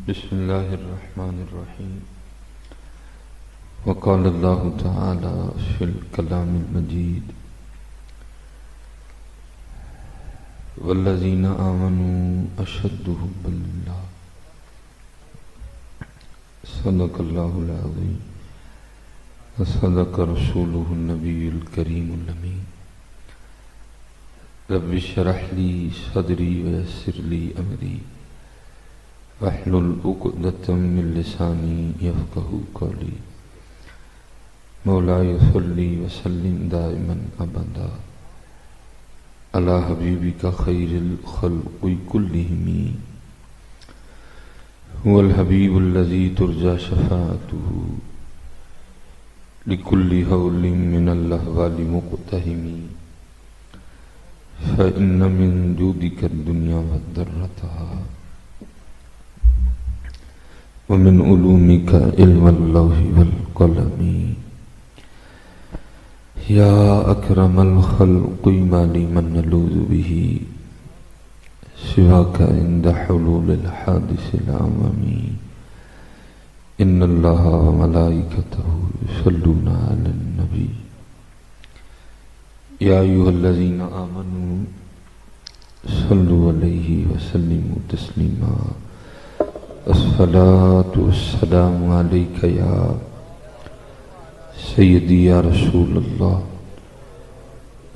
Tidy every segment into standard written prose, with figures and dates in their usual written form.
بسم اللہ الرحمن الرحیم وقال اللہ تعالی فی الکلام المجید والذین آمنوا اشد حبا للہ صدق اللہ العظیم وصدق رسولہ النبی الکریم الامین رب اشرح لی صدری ویسر لی امری واحلل عقدۃ من لسانی یفقہوا قولی مولاي صلی وسلم دائما ابدا علی حبیبک خیر الخلق کلہم هو الحبیب الذی ترجى شفاعته لكل هول من الاحوال مقتحم فإن من جودك الدنيا وضرتها ومن علومك علم اللوح والقلم يا أكرم الخلق ما لي من نلوذ به سواك عند حلول الحادث العمم إن الله وملائكته يصلون على النبي يا أيها الذين آمنوا صلوا عليه وسلموا تسليما الصلاة والسلام عليك يا سيدي يا رسول الله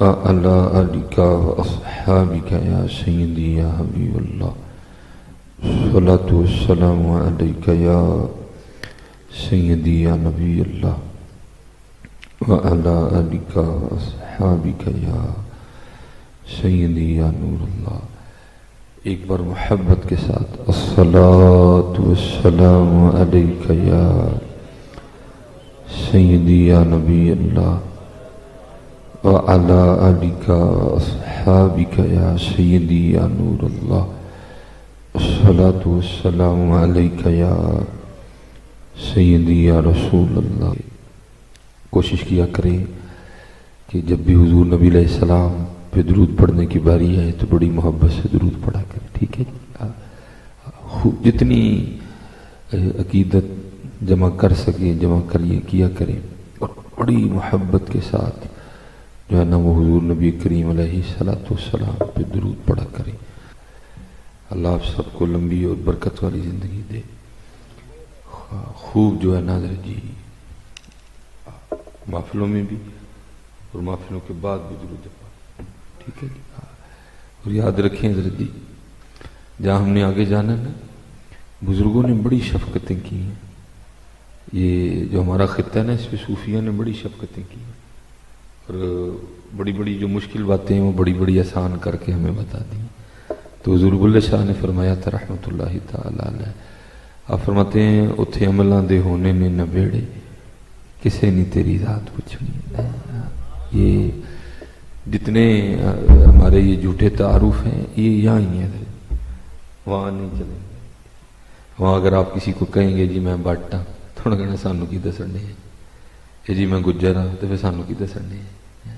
وعلى آلك وأصحابك يا سيدي يا حبيب الله الصلاة والسلام عليك يا سيدي يا نبي الله وعلى آلك وأصحابك يا سيدي يا نور الله. ایک بار محبت کے ساتھ الصلاة والسلام علیک یا سیدی یا نبی اللہ وعلی آلک واصحابک یا سیدی یا نور اللہ الصلاة والسلام علیک یا سیدی یا رسول اللہ. کوشش کیا کریں کہ جب بھی حضور نبی علیہ السلام پہ درود پڑھنے کی باری ہے تو بڑی محبت سے درود پڑھا کریں، ٹھیک ہے؟ جتنی عقیدت جمع کر سکیں جمع کریے کیا کریں اور بڑی محبت کے ساتھ جو ہے نا وہ حضور نبی کریم علیہ السلام پہ درود پڑھا کریں. اللہ آپ سب کو لمبی اور برکت والی زندگی دے. خوب جو ہے ناظر جی محفلوں میں بھی اور محفلوں کے بعد بھی درود پڑھا، ٹھیک ہے جی. اور یاد رکھیں حضرت جی جہاں ہم نے آگے جانا نا بزرگوں نے بڑی شفقتیں کی ہیں. یہ جو ہمارا خطہ ہے نا اس پہ صوفیہ نے بڑی شفقتیں کی ہیں اور بڑی بڑی جو مشکل باتیں ہیں وہ بڑی بڑی آسان کر کے ہمیں بتا دی. تو حضور بلے شاہ نے فرمایا تھا رحمۃ اللہ تعالی علیہ، آپ فرماتے ہیں اتھے عملاں دے ہونے نے نہ بیڑے کسے نہیں تیری ذات پوچھنی. یہ جتنے ہمارے یہ جھوٹے تعارف ہیں یہ یہاں ہی ہیں، وہاں نہیں چلیں گے. وہاں اگر آپ کسی کو کہیں گے جی میں باٹا تھوڑا کہنا سانو کی دسنے ہیں، یہ جی میں گجر ہاں تو پھر سانو کی دسنے ہیں،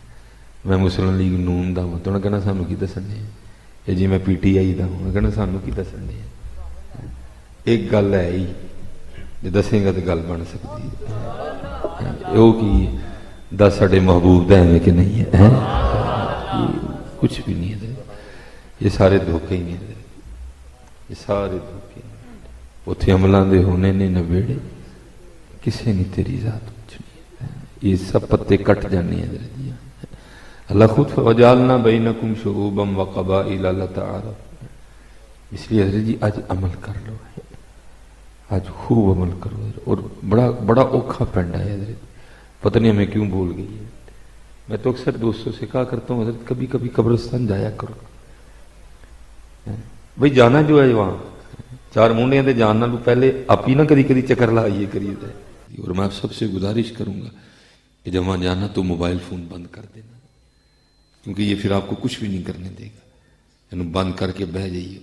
میں مسلم لیگ نون دا ہوں تھوڑا کہنا سانو کی دسنے ہیں، یہ جی میں پی ٹی آئی دا ہوں کہنا سانو کی دسنے ہیں. ایک گل ہے ہی جو دسیں گا تو گل بن سکتی ہے، وہ کی دس ساڑھے محبوب دا ہے کہ نہیں ہے، کچھ بھی نہیں ہے. یہ سارے دھوکے ہی ہیں، یہ سارے دھوکے ہیں. اتھے عملاں دے ہونے نے نہ بیڑے کسے نہیں تیری ذات پوچھنی. یہ سب پتے کٹ جانے ہیں. اللہ خود وجعلنا بینکم شعوبا وقبائل لتعارفوا. اس لیے حضرت جی آج عمل کر لو، آج خوب عمل کرو. اور بڑا اوکھا پینڈا ہے حضرت، پتہ نہیں ہمیں کیوں بھول گئی ہے. میں تو اکثر دوستوں سے کہا کرتا ہوں حضرت کبھی کبھی قبرستان جایا کرو. بھئی جانا جو ہے وہاں چار مونڈیاں دے جاننا لو پہلے آپ ہی نہ کدی کدی چکر لائیے کریے جائے. اور میں آپ سب سے گزارش کروں گا کہ جب وہاں جانا تو موبائل فون بند کر دینا، کیونکہ یہ پھر آپ کو کچھ بھی نہیں کرنے دے گا. یعنی بند کر کے بہ جائیے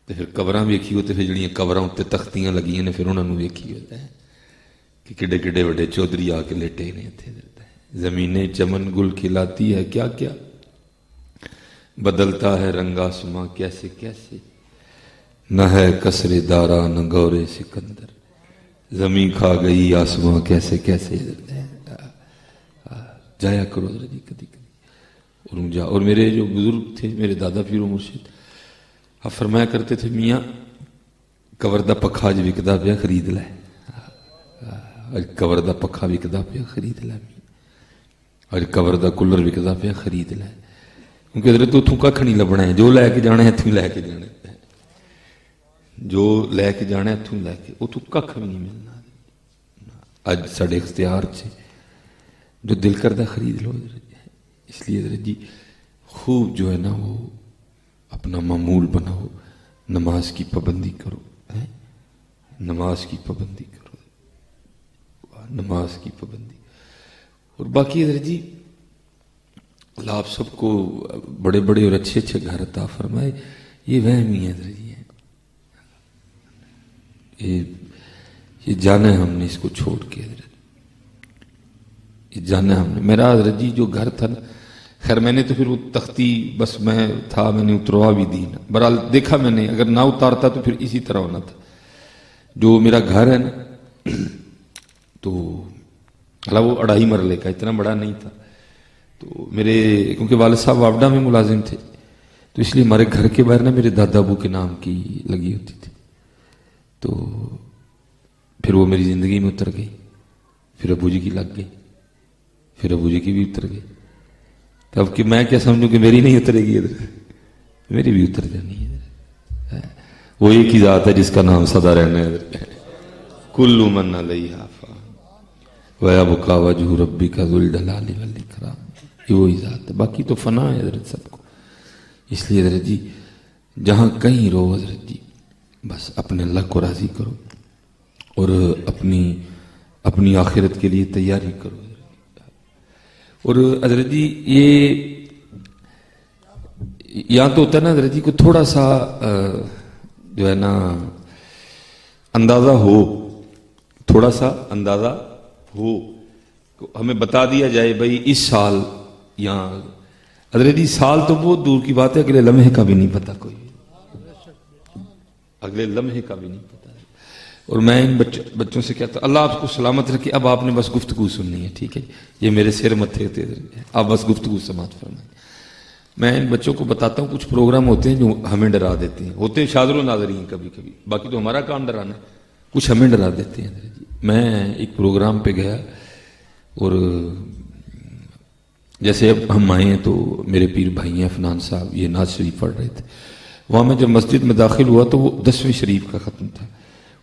تو پھر قبراں ویکھی ہو تو پھر جڑیاں قبراں اتنے تختیاں لگیاں نے پھر انہوں نے ویکھی ہوتا ہے کہ کڈے کڈے وڈے چودھری آ کے لیٹے نے اتنے. زمینیں چمن گل کھلاتی ہے کیا کیا، بدلتا ہے رنگ آسماں کیسے کیسے. نہ ہے کسر دارا نہ گورے سکندر، زمین کھا گئی آسماں کیسے کیسے جایا کرو حضرت جی کدی کدی اور میرے جو بزرگ تھے میرے دادا پیر و مرشد آپ فرمایا کرتے تھے میاں کور دا پکھا اج وکدا پیا خرید لے، اج کور دا پکھا وکدا پیا خرید لے، اج کور دا کولر وکدا پیا خرید لے، کیونکہ حضرت اتوں کھ نہیں لبنا ہے، جو لے کے جانا ہے اتوں لے کے جانا ہے، جو لے کے جانا ہے اتوں لے کے اتوں کھ بھی نہیں ملنا، اج ساڈے اختیار سے جو دل کردہ خرید لو حضرت، اس لیے حضرت جی خوب جو ہے نا وہ اپنا معمول بناؤ، نماز کی پابندی کرو، نماز کی پابندی کرو، نماز کی پابندی، اور باقی حضرت جی اللہ آپ سب کو بڑے بڑے اور اچھے اچھے گھر عطا فرمائے، یہ وہم ہی ہے حضرت جی، یہ جانا ہے ہم نے اس کو چھوڑ کے حضرت، یہ جانا ہم نے، میرا حضرت جی جو گھر تھا نا، خیر میں نے تو پھر وہ تختی بس میں تھا میں نے اتروا بھی دی نا، بہرحال دیکھا میں نے اگر نہ اتارتا تو پھر اسی طرح ہونا تھا، جو میرا گھر ہے نا تو وہ 2.5 مرلے کا اتنا بڑا نہیں تھا، تو میرے کیونکہ والد صاحب واپڈا میں ملازم تھے تو اس لیے ہمارے گھر کے باہر نا میرے دادا ابو کے نام کی لگی ہوتی تھی، تو پھر وہ میری زندگی میں اتر گئی، پھر ابو جی کی لگ گئی، پھر ابو جی کی بھی اتر گئی، تو اب کہ میں کیا سمجھوں کہ میری نہیں اترے گی ادھر، میری بھی اتر جانی ہے، وہ ایک ہی ذات ہے جس کا نام سدا رہنا ہے، کل من علیہا فان ویبقی وجہ ربک ذو الجلال والاکرام، یہ وہی ذات ہے، باقی تو فنا ہے حضرت سب کو، اس لیے حضرت جی جہاں کہیں رہو حضرت جی بس اپنے اللہ کو راضی کرو اور اپنی آخرت کے لیے تیاری کرو، اور حضرت جی یہ یہاں تو ہوتا ہے نا حضرت جی کو تھوڑا سا جو ہے نا اندازہ ہو، تھوڑا سا اندازہ ہو، ہمیں بتا دیا جائے بھائی اس سال یہاں حضرت جی سال تو بہت دور کی بات ہے، اگلے لمحے کا بھی نہیں پتا، کوئی اگلے لمحے کا بھی نہیں پتا، اور میں ان بچوں سے کہتا اللہ آپ کو سلامت رکھے، اب آپ نے بس گفتگو سننی ہے، ٹھیک ہے، یہ میرے سر متھے ہوتے ہیں، آپ بس گفتگو سماعت فرمائیں، میں ان بچوں کو بتاتا ہوں کچھ پروگرام ہوتے ہیں جو ہمیں ڈرا دیتے ہیں، ہوتے ہیں شاذر و ناظرین کبھی کبھی، باقی تو ہمارا کام ڈرانا ہے، کچھ ہمیں ڈرا دیتے ہیں، میں ایک پروگرام پہ گیا اور جیسے اب ہم آئے ہیں تو میرے پیر بھائی ہیں افنان صاحب یہ ناز شریف پڑھ رہے تھے، وہاں میں جب مسجد میں داخل ہوا تو وہ 10ویں شریف کا ختم تھا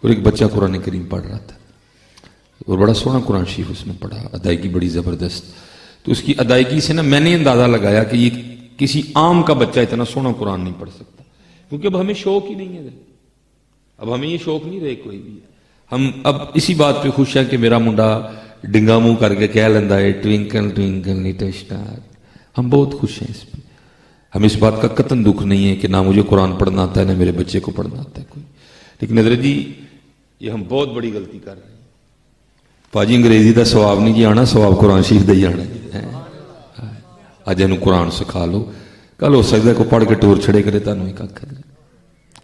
اور ایک بچہ قرآن کریم پڑھ رہا تھا اور بڑا سونا قرآن شریف اس نے پڑھا، ادائیگی بڑی زبردست، تو اس کی ادائیگی سے نا میں نے اندازہ لگایا کہ یہ کسی عام کا بچہ اتنا سونا قرآن نہیں پڑھ سکتا، کیونکہ اب ہمیں شوق ہی نہیں ہے، اب ہمیں یہ شوق نہیں رہے کوئی بھی، ہم اب اسی بات پہ خوش ہیں کہ میرا منڈا ڈنگا منہ کر کے کہہ لینا ہے ٹوینکل ٹوینکل لٹل اسٹار، ہم بہت خوش ہیں اس پہ، ہمیں اس بات کا قطعاً دکھ نہیں ہے کہ نہ مجھے قرآن پڑھنا آتا ہے نہ میرے بچے کو پڑھنا آتا ہے کوئی، لیکن حضرت جی یہ ہم بہت بڑی غلطی کر رہے ہیں، پاجی انگریزی دا ثواب نہیں جی آنا، ثواب قرآن شریف دا ہی آنا، اج انہوں قرآن سکھا لو، کل ہو سکتا ہے کو پڑھ کے ٹور چھڑے کرے تانوں ایک آکھے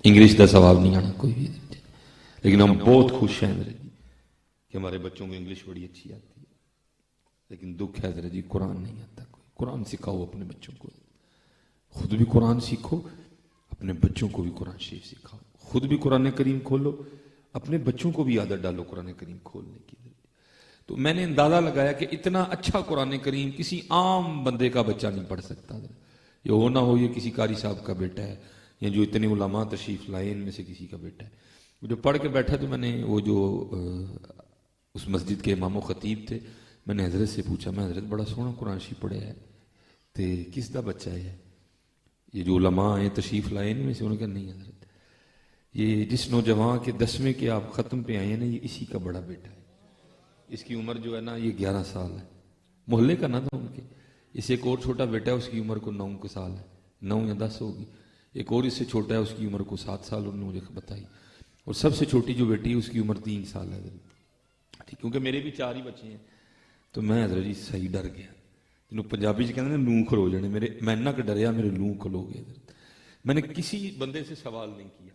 انگلش دا ثواب نہیں آنا کوئی بھی، لیکن ہم بہت خوش ہیں حضرت جی کہ ہمارے بچوں کو انگلش بڑی اچھی آتی ہے، لیکن دکھ ہے حضرت جی قرآن نہیں آتا کوئی، قرآن سکھاؤ اپنے بچوں کو، خود بھی قرآن سیکھو اپنے بچوں کو بھی قرآن شریف سکھاؤ، خود بھی قرآن کریم کھولو اپنے بچوں کو بھی عادت ڈالو قرآن کریم کھولنے کی، تو میں نے اندازہ لگایا کہ اتنا اچھا قرآن کریم کسی عام بندے کا بچہ نہیں پڑھ سکتا، یہ ہو نہ ہو یہ کسی قاری صاحب کا بیٹا ہے یا جو اتنے علماء تشریف لائے ان میں سے کسی کا بیٹا ہے، جو پڑھ کے بیٹھا تو میں نے وہ جو اس مسجد کے امام و خطیب تھے میں نے حضرت سے پوچھا، میں حضرت بڑا سونا قرآن شریف پڑھیا ہے تو کس دا بچہ ہے، یہ جو علماء ہیں تشریف لائے ان میں سے، انہوں نے کہا نہیں حضرت یہ جس نوجوان کے 10ویں کے آپ ختم پہ آئے ہیں نا یہ اسی کا بڑا بیٹا ہے، اس کی عمر جو ہے نا یہ 11 سال ہے، محلے کا نہ تھا ان کے، اس ایک اور چھوٹا بیٹا ہے اس کی عمر کو 9 سال ہے، 9 یا 10 ہوگی، ایک اور اس سے چھوٹا ہے اس کی عمر کو 7 سال انہوں نے مجھے بتائی، اور سب سے چھوٹی جو بیٹی ہے اس کی عمر 3 سال ہے، کیونکہ میرے بھی 4 ہی بچے ہیں، تو میں حضرت جی صحیح ڈر گیا، جنہوں پنجابی سے کہتے ہیں لوں کھلو جانے، میں نہ کہ ڈریا میرے لوں کھلو گئے، میں نے کسی بندے سے سوال نہیں کیا،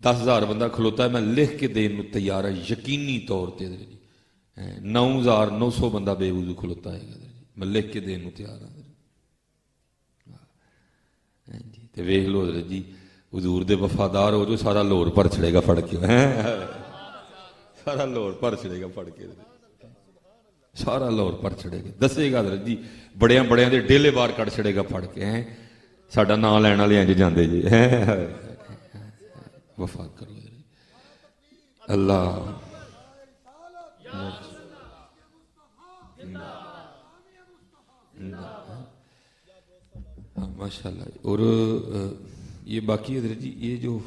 10,000 بندہ کھلوتا ہے، میں لکھ کے دین تیار ہے یقینی طور تے جی 9,900 بندہ بے وضو کھلوتا ہے جی، میں لکھ کے دین تیار ہوں جی۔ تے ویکھ لو حضرت جی حضور دے وفادار ہو جو سارا لاہور پر چھڑے گا پڑھ کے، سارا لاہور پر چھڑے گا پڑھ کے، سارا لاہور پر چھڑے گا، دسے گا حضرت جی بڑیاں بڑیاں دے ڈیلے بار کٹ چھڑے گا پڑھ کے، ساڈا نام لین والے انج جاندے جی۔ وفا کرو اللہ ماشاء اللہ۔ اور یہ باقی حضرت جی یہ جو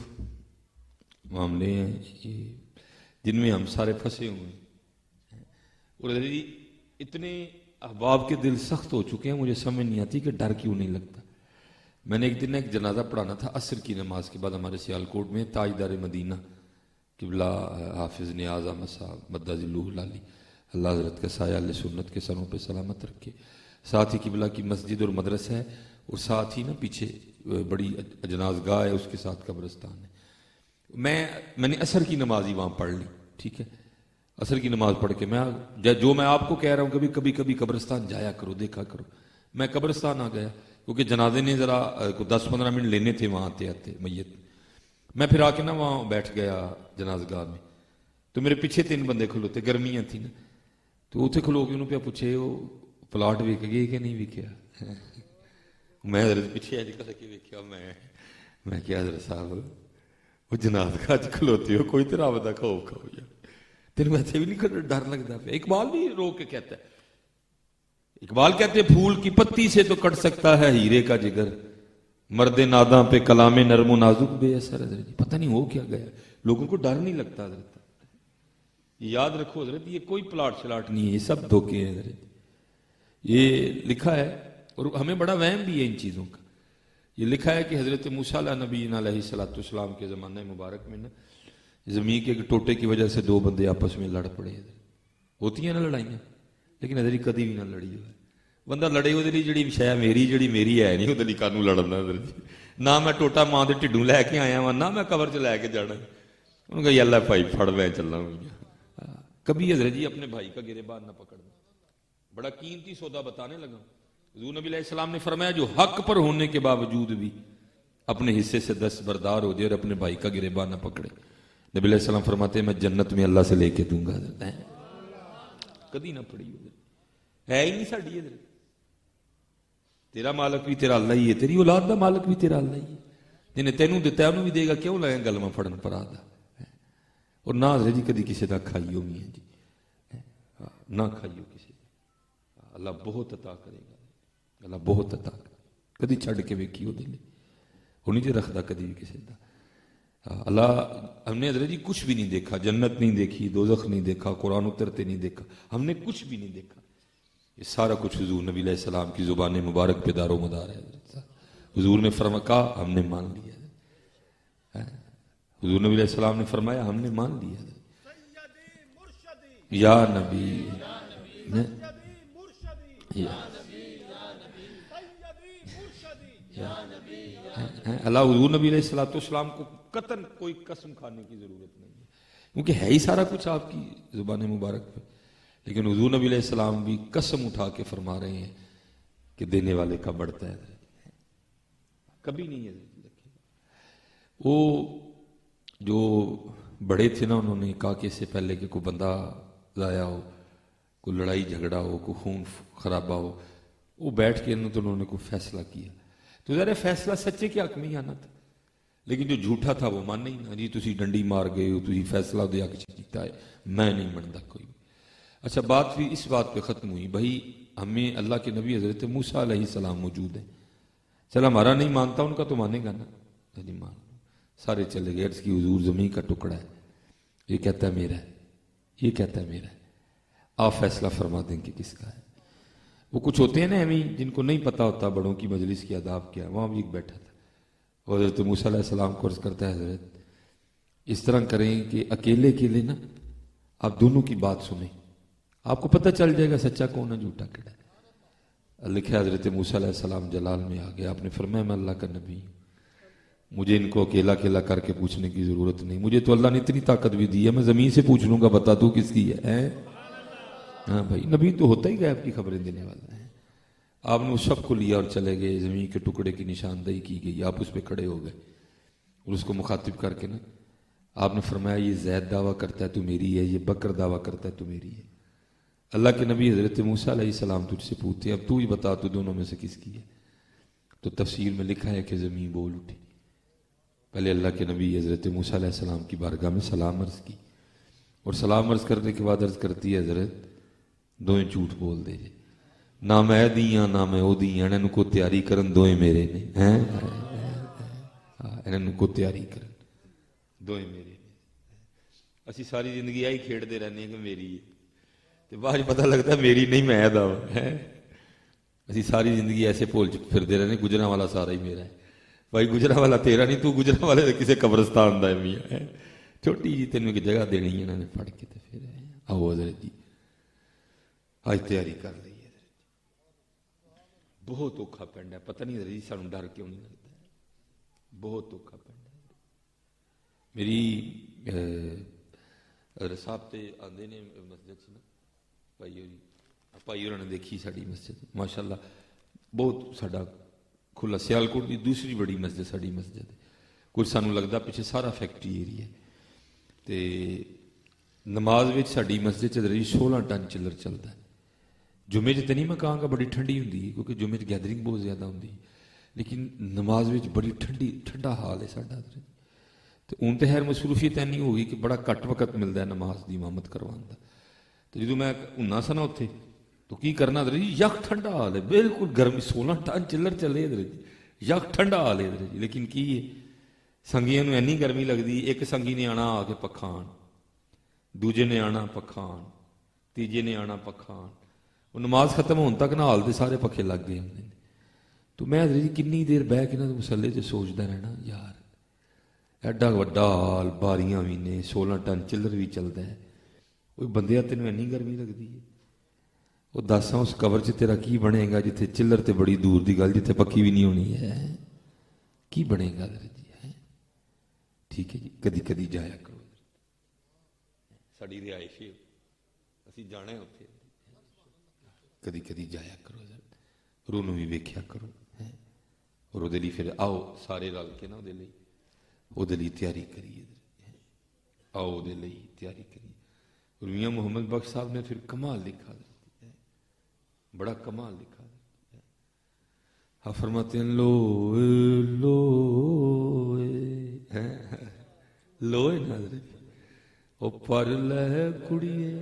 معاملے ہیں یہ جن میں ہم سارے پھنسے ہوئے ہیں، اور حضرت جی اتنے احباب کے دل سخت ہو چکے ہیں، مجھے سمجھ نہیں آتی کہ ڈر کیوں نہیں لگتا۔ میں نے ایک دن ایک جنازہ پڑھانا تھا عصر کی نماز کے بعد ہمارے سیالکوٹ میں، تاجدار مدینہ قبلہ حافظ نیاز احمد صاحب مدہ ذلہ العالی، اللہ حضرت کا سایہ اہل سنت کے سروں پہ سلامت رکھے، ساتھ ہی قبلہ کی مسجد اور مدرسہ ہے، اور ساتھ ہی نا پیچھے بڑی اجناز گاہ ہے، اس کے ساتھ قبرستان ہے۔ میں نے عصر کی نماز ہی وہاں پڑھ لی، ٹھیک ہے، عصر کی نماز پڑھ کے جو میں آپ کو کہہ رہا ہوں کبھی قبرستان جایا کرو، دیکھا کرو۔ میں قبرستان آ گیا کیونکہ جنازے نے ذرا 10-15 منٹ لینے تھے وہاں آتے میت، میں پھر آ کے نا وہاں بیٹھ گیا جناز گاہ میں، تو میرے پیچھے 3 بندے کھلوتے، گرمیاں تھیں نا، تو اتنے کھلو کے انہوں پہ پوچھے وہ پلاٹ وک گئے کہ نہیں وکیا؟ میں حضرت پیچھے اج کر کے ویکیا، میں کیا حضرت صاحب وہ جناز گاہ چ کھلوتے ہو، کوئی طرح بتا خوف کھو یا تینوں ایسے بھی نہیں ڈر لگتا پہ؟ اقبال بھی روک کے کہتا ہے، اقبال کہتے ہیں پھول کی پتی سے تو کٹ سکتا ہے ہیرے کا جگر، مرد ناداں پہ کلام نرم و نازک بے اثر۔ حضرت جی پتہ نہیں ہو کیا گیا، لوگوں کو ڈر نہیں لگتا حضرت۔ یاد رکھو حضرت یہ کوئی پلاٹ شلاٹ نہیں ہے، یہ سب دھوکے ہیں حضرت، یہ لکھا ہے، اور ہمیں بڑا وہم بھی ہے ان چیزوں کا۔ یہ لکھا ہے کہ حضرت موسیٰ علیہ نبی علیہ السلام کے زمانہ مبارک میں نا زمین کے ٹوٹے کی وجہ سے 2 بندے آپس میں لڑ پڑے، ہوتی ہیں نا لڑائیاں، لیکن حضرت کدی بھی نہ لڑی ہوئے، بندہ لڑے وہ جڑی شاید میری ہے نہیں، وہ کانوں لڑنا حضرت جی، نہ میں ٹوٹا ماں کے ٹھڈوں لے کے آیا ہوں، نہ میں قبر چ لے کے جانا، انہوں نے کہا اللہ بھائی پھڑ میں چلنا ہوئی۔ کبھی حضرت جی اپنے بھائی کا گریبان نہ پکڑنا، بڑا قیمتی سودا بتانے لگا۔ حضور نبی علیہ السلام نے فرمایا جو حق پر ہونے کے باوجود بھی اپنے حصے سے دستبردار ہو جائے اور اپنے بھائی کا گریبان نہ پکڑے، نبی علیہ السلام فرماتے ہیں میں جنت میں اللہ سے لے کے دوں گا۔ کدی نہ پڑی ہے ہی نہیں ساڈی ادھر، تیرا مالک بھی تیرا اللہ ہی ہے، تیری اولاد دا مالک بھی تیرا اللہ ہی ہے، جنہیں تینوں دیتا ہے انہوں بھی دے گا، کیوں لگے گلواں پھڑن پر آدھا۔ اور نہ حضرت جی کدی کسی دا کھائیو بھی ہے جی، نہ کھائیو کسی دا، اللہ بہت عطا کرے گا، اللہ بہت عطا کرے، کدی چھڑ کے ویکھیو دل وہ نہیں جی رکھدا کدی بھی کسی دا۔ اللہ ہم نے حضرت جی کچھ بھی نہیں دیکھا، جنت نہیں دیکھی، دوزخ نہیں دیکھا، قرآن اترتے نہیں دیکھا، ہم نے کچھ بھی نہیں دیکھا، یہ سارا کچھ حضور نبی علیہ السلام کی زبان مبارک پہ دار و مدار ہے۔ حضور نے فرمایا ہم نے مان لیا، حضور نبی علیہ السلام نے فرمایا ہم نے مان لیا، یا نبی اللہ حضور نبی علیہ السلام کو قطعاً کوئی قسم کھانے کی ضرورت نہیں ہے، کیونکہ ہے ہی سارا کچھ آپ کی زبان مبارک پہ، لیکن حضور نبی علیہ السلام بھی قسم اٹھا کے فرما رہے ہیں کہ دینے والے کا بڑھتا ہے، کبھی نہیں ہے۔ وہ جو بڑے تھے نا انہوں نے کہا کہ اس سے پہلے کہ کوئی بندہ ضائع ہو، کوئی لڑائی جھگڑا ہو، کوئی خون خرابہ ہو، وہ بیٹھ کے تو انہوں نے کوئی فیصلہ کیا، تو ذرا فیصلہ سچے کے حق میں ہی آنا تھا، لیکن جو جھوٹا تھا وہ مان نہیں نا جی تسی ڈنڈی مار گئے ہو، تسی فیصلہ دے حق کیتا ہے، میں نہیں منتا کوئی۔ اچھا بات بھی اس بات پہ ختم ہوئی، بھائی ہمیں اللہ کے نبی حضرت موسیٰ علیہ السلام موجود ہیں، چل ہمارا نہیں مانتا ان کا تو مانے گا نا، نہیں مان، سارے چلے گئے، عرض کی حضور زمین کا ٹکڑا ہے، یہ کہتا ہے میرا ہے، یہ کہتا ہے میرا ہے، آپ فیصلہ فرما دیں کہ کس کا ہے۔ وہ کچھ ہوتے ہیں نا ہمیں جن کو نہیں پتا ہوتا بڑوں کی مجلس کی آداب کیا، وہاں بھی ایک بیٹھا تھا، حضرت موسیٰ علیہ السلام کو عرض کرتا ہے حضرت اس طرح کریں کہ اکیلے اکیلے نا آپ دونوں کی بات سنیں، آپ کو پتہ چل جائے گا سچا کون ہے جھوٹا کیڑا ہے۔ لکھا حضرت موسیٰ علیہ السلام جلال میں آ گیا، آپ نے فرمایا میں اللہ کا نبی ہوں، مجھے ان کو اکیلا اکیلا کر کے پوچھنے کی ضرورت نہیں. مجھے تو اللہ نے اتنی طاقت بھی دی ہے, میں زمین سے پوچھ لوں گا بتا تو کس کی ہے. ہاں بھائی, نبی تو ہوتا ہی غیب کی خبریں دینے والا ہے. آپ نے اس شخص کو لیا اور چلے گئے, زمین کے ٹکڑے کی نشاندہی کی گئی, آپ اس پہ کھڑے ہو گئے اور اس کو مخاطب کر کے نا آپ نے فرمایا یہ زید دعویٰ کرتا ہے تو میری ہے, یہ بکر دعویٰ کرتا ہے تو میری ہے. اللہ کے نبی حضرت موسیٰ علیہ السلام تجھ سے پوچھتے ہیں اب تو ہی بتا تو دونوں میں سے کس کی ہے. تو تفسیر میں لکھا ہے کہ زمین بول اٹھی. پہلے اللہ کے نبی حضرت موسیٰ علیہ السلام کی بارگاہ میں سلام عرض کی, اور سلام عرض کرنے کے بعد عرض کرتی ہے حضرت دوئیں جھوٹ بول دے جے, نہ میں دیاں نہ میں او دیاں, انہوں کو تیاری کرن دوئیں میرے نے, انہوں کو تیاری کرن دوئیں میرے نے. اسی ساری زندگی آئی کھیڑتے رہنے کہ میری ہے, تو بعد پتہ لگتا ہے میری نہیں میں دا ہے. اسی ساری زندگی ایسے بھول پھرتے رہنے گجرا والا سارا ہی میرا ہے. بھائی گجرا والا تیرا نہیں, تو گجرا والے کسی قبرستان دا ہے میاں. چھوٹی جی تینوں ایک جگہ دینی ہے, انہوں نے پڑھ کے. پھر آؤ حضرت جی آج تیاری کر لی ہے. بہت اوکھا پینڈ ہے, پتہ نہیں حضرت جی سانوں ڈر کیوں نہیں لگتا ہے, بہت اوکھا پینڈ ہے. میری حضرت صاحب تے آندے نے مسجد سے نا پائی اور نے دیکھی ساری مسجد ماشاءاللہ بہت ساڈا کھلا سیالکوٹ کی دوسری بڑی مسجد ساری مسجد ہے. کچھ سانوں لگتا پیچھے سارا فیکٹری ایریا ہے. تے نماز وچ ساری مسجد 16 ٹن چلر چلتا ہے. جمعے تو نہیں میں کہاں گا بڑی ٹھنڈی ہوندی ہے کیونکہ جمعے گیدرنگ بہت زیادہ ہوندی ہے, لیکن نماز وچ بڑی ٹھنڈا حال ہے ساڈا. تو ہوں تو خیر مصروفیت اینی ہو گئی کہ بڑا گھٹ وقت ملتا ہے نماز کی امامت کروان کا. تو جدو میں ہونا سا نا اتنے تو کی کرنا ادھر جی یک ٹھنڈا حال ہے, بالکل گرمی 16 ٹن چلر چلے ادھر جی, یک ٹھنڈا حال ہے ادھر جی. لیکن کی ہے سنگیاں نوں اینی گرمی لگتی, ایک سنگی نے آنا آ کے پکھا آن, دوجے نے آنا پکھا آن, تیجے نے آنا پکھا آن. وہ نماز ختم ہونے تک نہ حال دے سارے پکھے لگ گئے ہوندے. تو میں حضرت جی کنی دیر بہ کے نا مسلے سے سوچتا رہنا یار ایڈا وڈا حال, باریاں بھی نے, 16 ٹن چلر بھی چلتا ہے, کوئی بندے تینوں اینی گرمی لگتی ہے. وہ دساں اس قبر چ تیرا کی بنے گا جتھے چلر تے بڑی دور دی گل, جتھے پکی بھی نہیں ہونی ہے, کی بنے گا حضرت جی ہے. ٹھیک ہے جی, کدی کدی جایا کرو, ساری رہائش اسی جانا اتنے, کدی کدی جایا کرو حضرت, روح نوں بھی ویکھیا کرو. اور وہ پھر آؤ سارے رل کے نا وہ تیاری کریے, آؤ وہ تیاری کریے. اور میاں محمد بخش صاحب نے پھر کمال لکھا, بڑا کمال لکھا. ہاں فرماتے ہیں لوئے لوئے لوئے نظر او پر لے کڑیے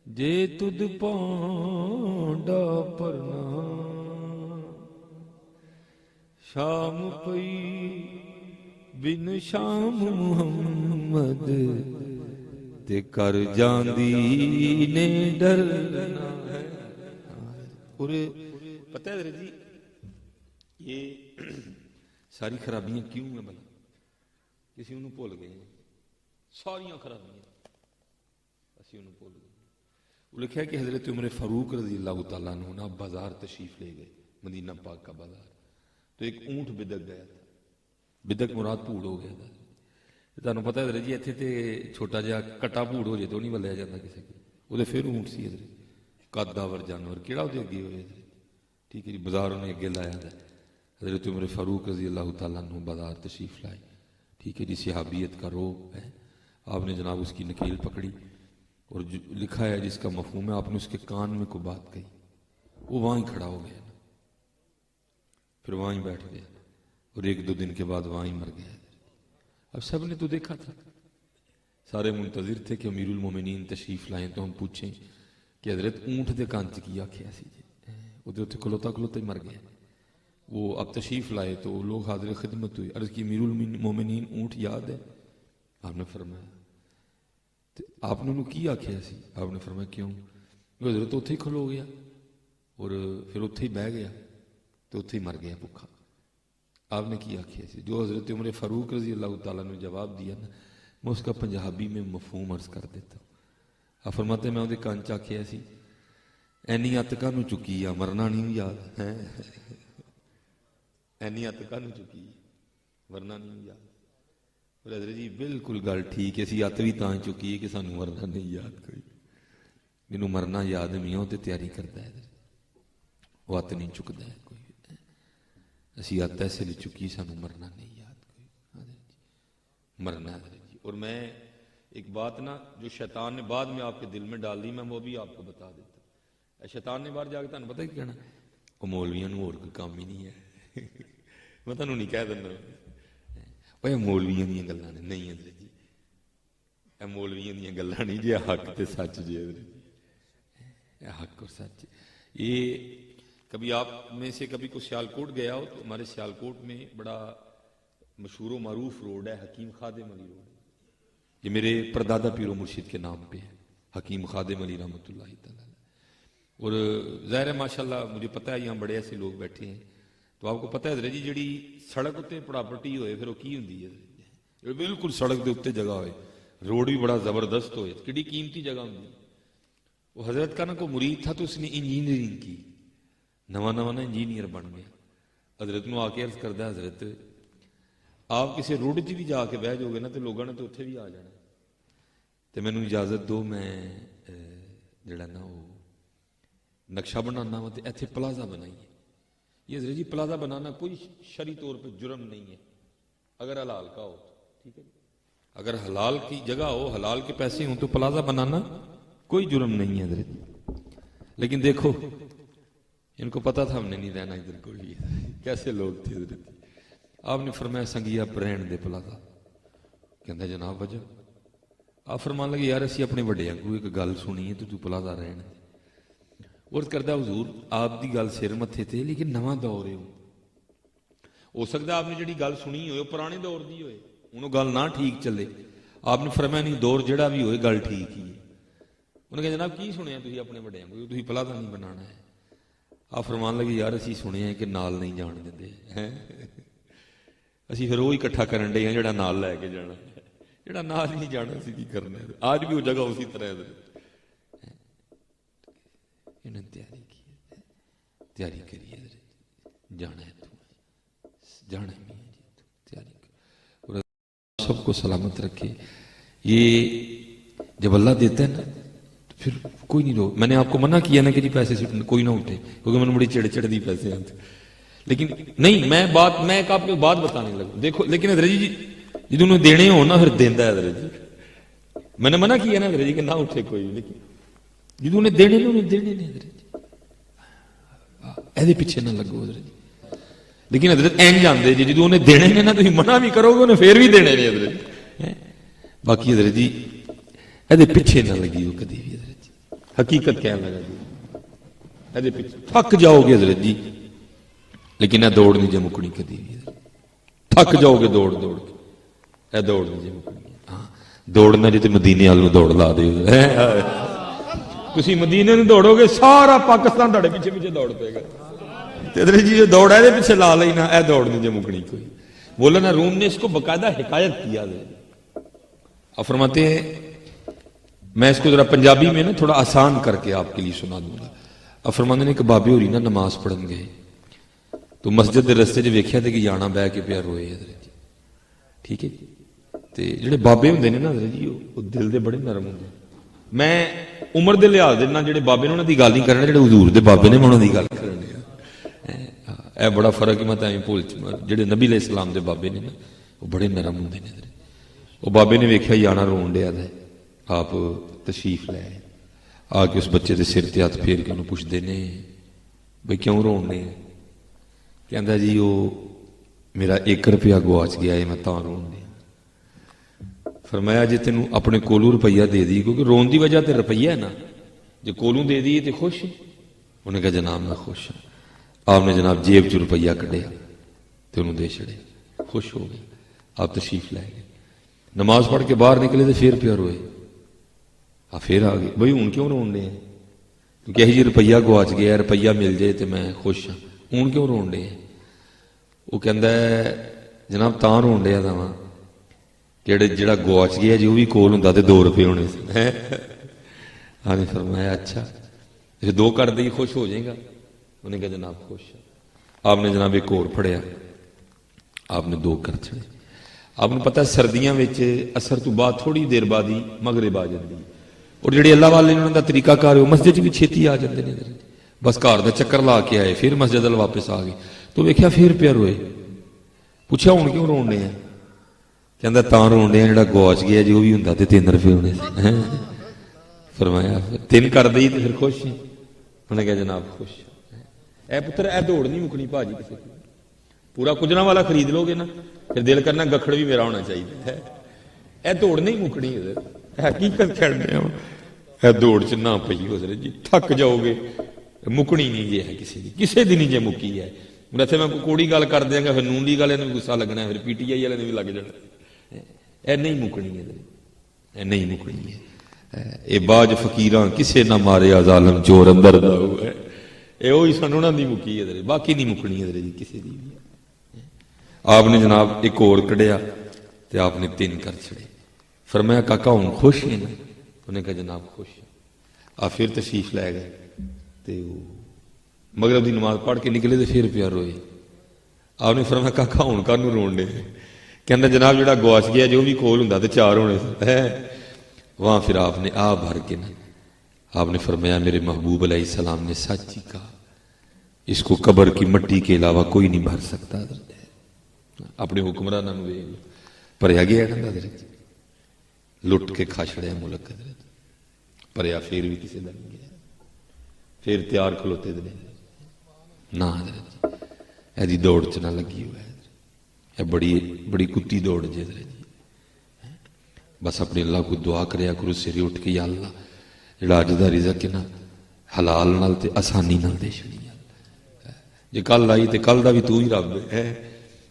جے تد پانڈا پرنا شام پئی بن شام محمد تے کر جاندی نے ڈرنا ہے. اور پتہ ہے حضرت جی یہ ساری خرابیاں کیوں ہیں بھلا, کسی انہوں بھول گئے ہیں ساریاں خرابیاں اسی انہوں بھول گئے. وہ لکھا ہے کہ حضرت عمر فاروق رضی اللہ تعالیٰ عنہ نا بازار تشریف لے گئے, مدینہ پاک کا بازار. تو ایک اونٹ بدک گیا تھا, بدک مراد پھوڑ ہو گیا تھا. تمہیں پتا حضرت جی اتنے تو چھوٹا جہا کٹا پھوڑ ہو جائے تو نہیں بلیا جاتا کسی کو, وہ پھر اونٹ سی حضرت قداور جانور کہڑا وہ اگے ہوئے حضرت. ٹھیک ہے جی, بازار انہیں اگے لایا تھا. حضرت عمر فاروق رضی اللہ تعالیٰ عنہ بازار تشریف لائے. ٹھیک ہے جی, صحابیت کا روب ہے. آپ نے جناب اس کی نکیل پکڑی اور جو لکھا ہے جس کا مفہوم ہے, آپ نے اس کے کان میں کوئی بات کہی, وہ وہاں ہی کھڑا ہو گیا, پھر وہاں ہی بیٹھ گیا, اور 1-2 دن کے بعد وہاں ہی مر گیا. اب سب نے تو دیکھا تھا, سارے منتظر تھے کہ امیر المومنین تشریف لائیں تو ہم پوچھیں کہ حضرت اونٹ دے کان چ کی آکھیا سی جی, وہ تو کھلوتا کھلوتا ہی مر گیا. وہ اب تشریف لائے تو لوگ حاضر خدمت ہوئی, عرض کی امیر المومنین اونٹ یاد ہے؟ آپ نے فرمایا. آپ نے انہوں کی آکھیا سی؟ آپ نے فرمایا کیوں؟ وہ حضرت اتھے ہی کھلو گیا اور پھر اتھے ہی بہ گیا تو اتھے ہی مر گیا بھوکا. آپ نے کی آکھیا سی؟ جو حضرت عمر فاروق رضی اللہ تعالیٰ نے جواب دیا نا, میں اس کا پنجابی میں مفہوم عرض کر دیتا ہوں. آپ فرماتے ہیں میں وہ کان چ آکھیا سی اینی اتکا نو چکی آ, مرنا نہیں یاد ہے, اینی اتکا نو چکی ورنا نہیں یاد. اور حضرت جی بالکل گل ٹھیک ہے. اسی ات بھی تاں چکی ہے کہ سانوں ورنا نہیں یاد. کوئی جنوں مرنا یاد نہیں وہ تو تیاری کرتا ہے, وہ ات نہیں چکتا ہے کوئی. اسی ات ایسے لیے چکی سانوں مرنا نہیں یاد کوئی. مرنا حضرت جی. اور میں ایک بات نا جو شیطان نے بعد میں آپ کے دل میں ڈال دی, میں وہ بھی آپ کو بتا دیتا. شیطان نے باہر جا کے تمہیں پتہ کیا کہنا, وہ مولویاں نوں اور کوئی کام ہی نہیں ہے. میں تمہیں نہیں کہہ دینا وہ مولویاں دیاں گلاں نے. نہیں حضرت جی اے مولویاں دیاں گلاں نہیں جی, حق تے سچ جی حضرت جی, حق اور سچ. یہ کبھی آپ میں سے کبھی کوئی سیالکوٹ گیا ہو تو ہمارے سیالکوٹ میں بڑا مشہور و معروف روڈ ہے حکیم خادم علی روڈ. یہ میرے پردادا پیر و مرشد کے نام پہ ہے, حکیم خادم علی رحمۃ اللہ تعالی. اور ظاہر ہے ماشاءاللہ مجھے پتہ ہے یہاں بڑے ایسے لوگ بیٹھے ہیں تو آپ کو پتہ ہے حضرت جی جڑی سڑک اتنے پراپرٹی ہوئے پھر وہ کی ہوندی ہے, بالکل سڑک دے اتنے جگہ ہوئے, روڈ بھی بڑا زبردست ہوئے, کیڑی قیمتی جگہ ہوندی. وہ حضرت کا نا کوئی مرید تھا تو اس نے انجینئرنگ کی, نواں نواں نا انجینئر بن گیا. حضرت نو آ کے عرض کردا حضرت آپ کسی روڈ چ بھی جا کے بہ جاؤ گے نا تو لوگوں نے تو اتنے بھی آ جانا, تو مینوں اجازت دو میں جڑا نا وہ نقشہ بنانا وا تے ایتھے پلازا بنائیے. یہ حضرت جی پلازا بنانا کوئی شرعی طور پہ جرم نہیں ہے اگر حلال کا ہو تو, ٹھیک ہے. اگر حلال کی جگہ ہو, حلال کے پیسے ہوں تو پلازا بنانا کوئی جرم نہیں ہے حضرت. لیکن دیکھو ان کو پتا تھا ہم نے نہیں رہنا ادھر کوئی, کیسے لوگ تھے حضرت. آپ نے فرمایا سنگیا پرہن دے پلازا. کہندا جناب وجہ. آپ فرمان لگے یار اسی اپنے وڈیاں کو ایک گل سنی ہے تو پلازا رہن دے. عرض کردہ حضور آپ دی گل سر متھے تے, لیکن نواں دور ہے, ہو سکتا آپ نے جڑی گل سنی ہوئے پرانے دور دی ہوئے, انہوں گل نہ ٹھیک چلے. آپ نے فرمایا نہیں دور جڑا بھی ہوئے گل ٹھیک ہی ہے. انہوں نے کہا جناب کی سنیا تھی اپنے وڈیاں کو تھی پلازا نہیں بنانا ہے. آپ فرمان لگے یار اسی سنیا ہے کہ نال نہیں جان دے, اسی پھر وہی اکٹھا کرن ڈے ہیں جڑا نال لے کے جانا, جڑا نال نہیں جانا اسی کی کرنا ہے. آج بھی وہ جگہ اسی طرح ہے. انہوں نے تیاری کی, تیاری کری ہے, جانا ہے تو جانا ہے جی, تیاری کر. اور سب کو سلامت رکھے. یہ جب اللہ دیتا ہے نا تو پھر کوئی نہیں رو. میں نے آپ کو منع کیا نا کہ جی پیسے سے کوئی نہ اٹھے, کیونکہ میں نے بڑی چڑ دی پیسے آتے. لیکن نہیں میں ایک آپ کو بات بتانے لگا. دیکھو لیکن حضرت جی جدوں نے دینے ہو نا پھر دیندا ہے حضرت جی. میں نے منع کیا نا حضرت جی کہ نہ اٹھے کوئی, لیکن جدوں نے دینے نے انہیں دینے نے حضرت جی, ایدے پیچھے نہ لگو حضرت جی. لیکن حضرت این جاندے جی جدوں انہیں دینے نے نا تو منع بھی کرو گے انہیں پھر بھی دینے نے حضرت جی. باقی حضرت جی ایدے پیچھے نہ لگی ہو کدی بھی حضرت جی, حقیقت کہنے لگا جی, ایدے پیچھے تھک جاؤ گے حضرت جی, لیکن اے دوڑ نہیں جے مکڑی کدی بھی. تھک جاؤ گے دوڑ دوڑ کے, اے دوڑ نہیں جے مکڑی. ہاں دوڑنا جی تے مدینے والوں دوڑ لا دے. تسی مدینے نوں دوڑو گے سارا پاکستان تہاڈے پیچھے پیچھے دوڑ پے گا. حضرت جی جو دوڑ ہے پیچھے لا لئی نا, اے دوڑ نہیں جے مکڑی کوئی. مولانا روم نے اس کو باقاعدہ حکایت کیا ہے. آپ فرماتے ہیں, میں اس کو ذرا پنجابی میں نا تھوڑا آسان کر کے آپ کے لیے سنا دوں گا. آپ فرماتے ہیں کہ بابے ہوری نا نماز پڑھن گئے تو مسجد کے رستے ویکھیا تے کہ جانا بہ کے پیا روئے حضرت جی. ٹھیک ہے جی. تے جڑے بابے ہوندے نے نا حضرت جی وہ دل دے بڑے نرم ہوندے. میں عمر دے لحاظ دے نال جڑے بابے نے انہاں دی گل نہیں کرنا, جڑے حضور دے بابے نے انہاں دی گل کرنی ہے. اے بڑا فرق ہے. میں تے بھول جڑے نبی علیہ السلام دے بابے نے نا وہ بڑے نرم ہوندے نے حضرت. وہ بابے نے ویکھیا جانا رون ڈیا تے آپ تشریف لے آ کے اس بچے دے سر تے ہاتھ پھیر کے انہوں پوچھدے نے بھئی کیوں رون نے. کہندا جی وہ میرا 1 روپیہ گواچ گیا ہے, میں تاں رون دیا. فرمایا جی تینوں اپنے کولوں روپیہ دے دی, کیونکہ رون دی وجہ تے روپیہ ہے نا, جی کولوں دے دی تے خوش. انہیں کہا جناب میں خوش ہوں. آپ نے جناب جیب چ روپیہ کڈیا تے انہوں دے چھڑے, خوش ہو گئے. آپ تشریف لے گئے, نماز پڑھ کے باہر نکلے تو پھر پیا روئے. آپ پھر آ گئے, بھائی ہوں کیوں رون ڈے ہیں, کیونکہ یہی جی روپیہ گواچ گیا, روپیہ مل جائے تو میں خوش ہوں, ہوں کیوں رون ڈے ہیں. وہ کہندا ہے جناب تاں رون ڈیا تھا کہ جڑا گواچ گیا جی وہ بھی کول ہوندا تے 2 روپے ہونے سے. ہاں نے فرمایا اچھا جی 2 کر دے خوش ہو جائے گا. انہیں کہا جناب خوش. آپ نے جناب ایک اور پڑھیا, آپ نے 2 کر چھڑے. آپ کو پتا سردیاں اثر تو بعد تھوڑی دیر بعد ہی مغرب آ جاتی ہے. اور جڑے اللہ والے انہوں کا طریقہ کار ہے مسجد بھی چھیتی آ جاتے ہیں. بس گھر کا چکر لا کے آئے پھر مسجد ال واپس آ گئے تو ویکھیا پھر پیا روئے. پوچھا ہوں کیوں رونے ہیں؟ کہندا تاں رونے ہیں جڑا گواچ گیا جو بھی ہوندا تے 3 روپے ہونے سے. فرمایا 3 کر دئی تے پھر خوش ہیں؟ انہوں نے کہا جناب خوش. اے پتر اے دوڑ نہیں مکنی بھاجی کسی کو. پورا کجنا والا خرید لو گے نا پھر دل کرنا گکھڑ بھی میرا ہونا چاہیے. اے دوڑ نہیں مکنی حقیقت کھڑنے اے دوڑ چ نہ پئی حضرت جی تھک جاؤ گے مکنی نہیں جی ہے کسی دی نہیں جی مکی ہے. ویسے میں کوڑی گل کر دیا گا پھر نون لیگ والے بھی غصہ لگنا پھر پی ٹی آئی والے بھی لگ جانا. اے نہیں مکنی ہے اے نہیں مکنی ہے. اے باج فقیراں کسے نہ مارے ظالم چور اندر دا ہوا ہے. اے وہی سن انہاں دی مکی ہے باقی نہیں مکنی ہے جی کسی دی بھی. آپ نے جناب ایک اور کڑیا تے آپ نے 3 کر چھڑے. فرمایا کاکا ہوں خوش ہیں نا؟ انہوں نے کہا جناب خوش ہیں. آپ پھر تشریف لے گئے تے مغرب دی نماز پڑھ کے نکلے تو پھر پیا روئے. آپ نے فرمایا کاکا ہوں کانوں رون ڈے؟ کہنا جناب جڑا گواچ گیا جو بھی کول ہوندا تے 4 ہونے سے. وہاں پھر آپ نے بھر کے نا آپ نے فرمایا میرے محبوب علیہ السلام نے سچ ہی کہا اس کو قبر کی مٹی کے علاوہ کوئی نہیں بھر سکتا. اپنے حکمرانوں پریا گیا لٹ کے کھا چھڑیا ملک حضرت پریا پھر بھی کسی کا نہیں گیا. پھر تیار کھلوتے دے نہ حضرت ایسی دوڑ چ نہ لگی ہوا ہے. بڑی بڑی کتی دوڑ جی حضرت جی. بس اپنے اللہ کو دعا کریا کرو سویرے اٹھ کے یا اللہ جڑا اج دا رزق ہے نا حلال نال تے آسانی نال دے چھڑی. جی کل آئی تے کل دا بھی تو ہی رب ہے.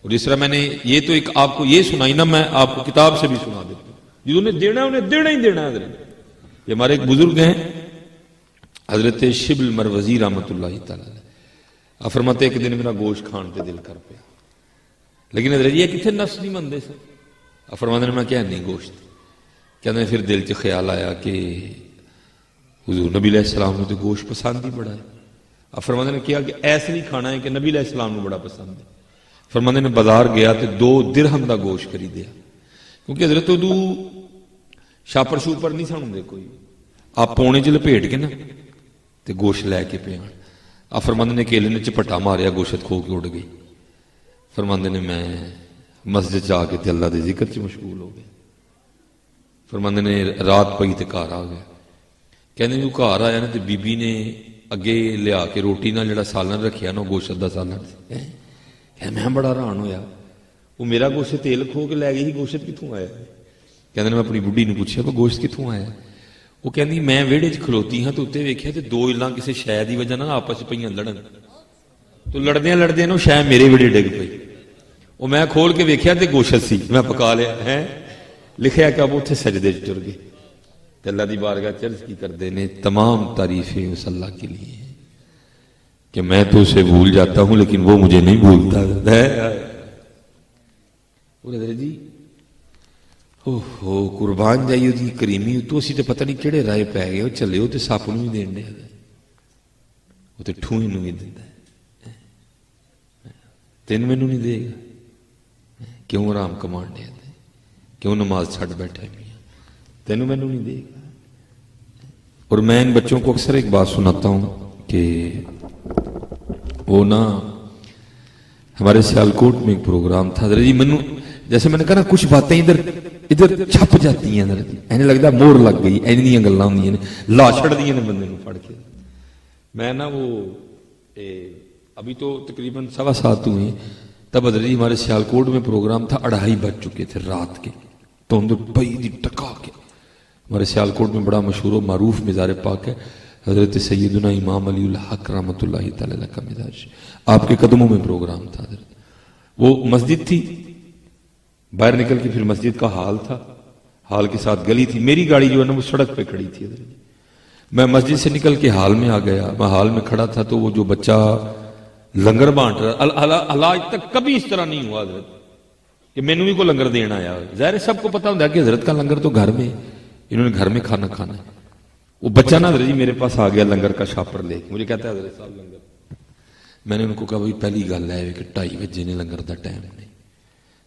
اور جس طرح میں نے یہ تو ایک آپ کو یہ سنائی نا میں آپ کو کتاب سے بھی سنا دیتا ہوں جنہوں نے دینا انہیں دینا ہی دینا. حضرت یہ ہمارے ایک بزرگ ہیں حضرت شبل مروزی رحمۃ اللہ تعالی فرماتے ایک دن میرا گوشت کھان تے دل کر پیا لیکن حضرت یہ کتنے نفس نہیں منتے سر. فرماتے نے میں کیا نہیں گوشت کہتے پھر دل چ خیال آیا کہ حضور نبی علیہ السلام نے تو گوشت پسند ہی بڑا ہے. فرماتے نے کیا کہ ایسے نہیں کھانا ہے کہ نبی علیہ السلام کو بڑا پسند ہے. فرماتے نے بازار گیا تو 2 درہم دا گوشت خریدیا کیونکہ حضرت ادو شاپر شوپر نہیں سن ہوں کوئی. آپ پونے چ لپیٹ کے نا تے گوشت لے کے پے آن. فرماندے نے کیلے نے چپٹا ماریا گوشت کھو کے اڑ گئی. فرماندے نے میں مسجد جا کے تے اللہ دے ذکر چ مشغول ہو گیا. فرماندے نے رات پئی تے گھر آ گیا. کہندے جو گھر آیا نا تے بی بی نے اگے لیا کے روٹی نال جڑا سالن رکھیا نا گوشت دا سالن میں بڑا حیران ہویا. وہ میرا گوشت تیل کھو کے لے گئی ہی گوشت کتوں آیا؟ کہندے نے میں اپنی بڈھی نے پوچھا وہ گوشت کتوں آیا؟ وہ کہندی میں ویڑے چ کھلوتی ہاں تو اتنے ویکھیا تے 2 الاں کسی شے دی وجہ نال آپس پئیاں لڑن تو لڑدیاں نا شے میرے ویڑے ڈگ پئی. وہ میں کھول کے ویکھیا تے گوشت سی میں پکا لیا ہے لکھیا کہ اب اتنے سجدے چ ٹر گئے. اللہ دی بارگاہ چرچ کی کردے نے تمام تعریفیں اس اللہ کے لیے کہ میں تو اسے بھول جاتا ہوں لیکن وہ مجھے نہیں بھولتا ہے. جی اوہ قربان جائیو دی کریمی تو اسی تے پتہ نہیں کہڑے رائے پی گئے چلے ہو تے سپ نوں بھی دین دے وہ تے ٹھوئی نوں بھی دیندا ہے. تین مینوں نہیں دے گا کیوں آرام کمان دے کیوں نماز چھڈ بیٹھا ہے تینوں مینوں نہیں دے گا. اور میں ان بچوں کو اکثر ایک بات سناتا ہوں کہ وہ نا ہمارے سیالکوٹ میں ایک پروگرام تھا حضرت جی منو جیسے میں نے کہا نا کچھ باتیں ادھر چھپ جاتی ہیں حضرت اینے لگتا مور لگ گئی این گلاں ہوندیاں نے لا چھڑدیاں نے بندے نوں پھڑ کے. میں نا وہ ابھی تو تقریباً 7:15 ہوئے تب حضرت جی ہمارے سیالکوٹ میں پروگرام تھا 2:30 بج چکے تھے رات کے تو پئی دی ٹکا کے. ہمارے سیالکوٹ میں بڑا مشہور و معروف مزار پاک ہے حضرت سیدنا امام علی الحق رحمۃ اللہ تعالی علیہ کا مزار آپ کے قدموں میں پروگرام تھا حضرت. وہ مسجد تھی باہر نکل کے پھر مسجد کا حال تھا حال کے ساتھ گلی تھی میری گاڑی جو ہے نا وہ سڑک پہ کھڑی تھی حضرت. میں مسجد سے نکل کے حال میں آ گیا میں حال میں کھڑا تھا تو وہ جو بچہ لنگر بانٹ رہا آج تک کبھی اس طرح نہیں ہوا حضرت کہ میں نے بھی کو لنگر دینا آیا. ظاہر سب کو پتا ہوتا ہے کہ حضرت کا لنگر تو گھر میں انہوں نے گھر میں کھانا کھانا ہے. وہ بچہ نا حضرت جی میرے پاس آ گیا لنگر کا شاپر لے کے مجھے کہتا ہے حضرت صاحب لنگر. میں نے ان کو کہا بھائی پہلی گل ہے کہ 2:30 بجے نے لنگر دا ٹائم نہیں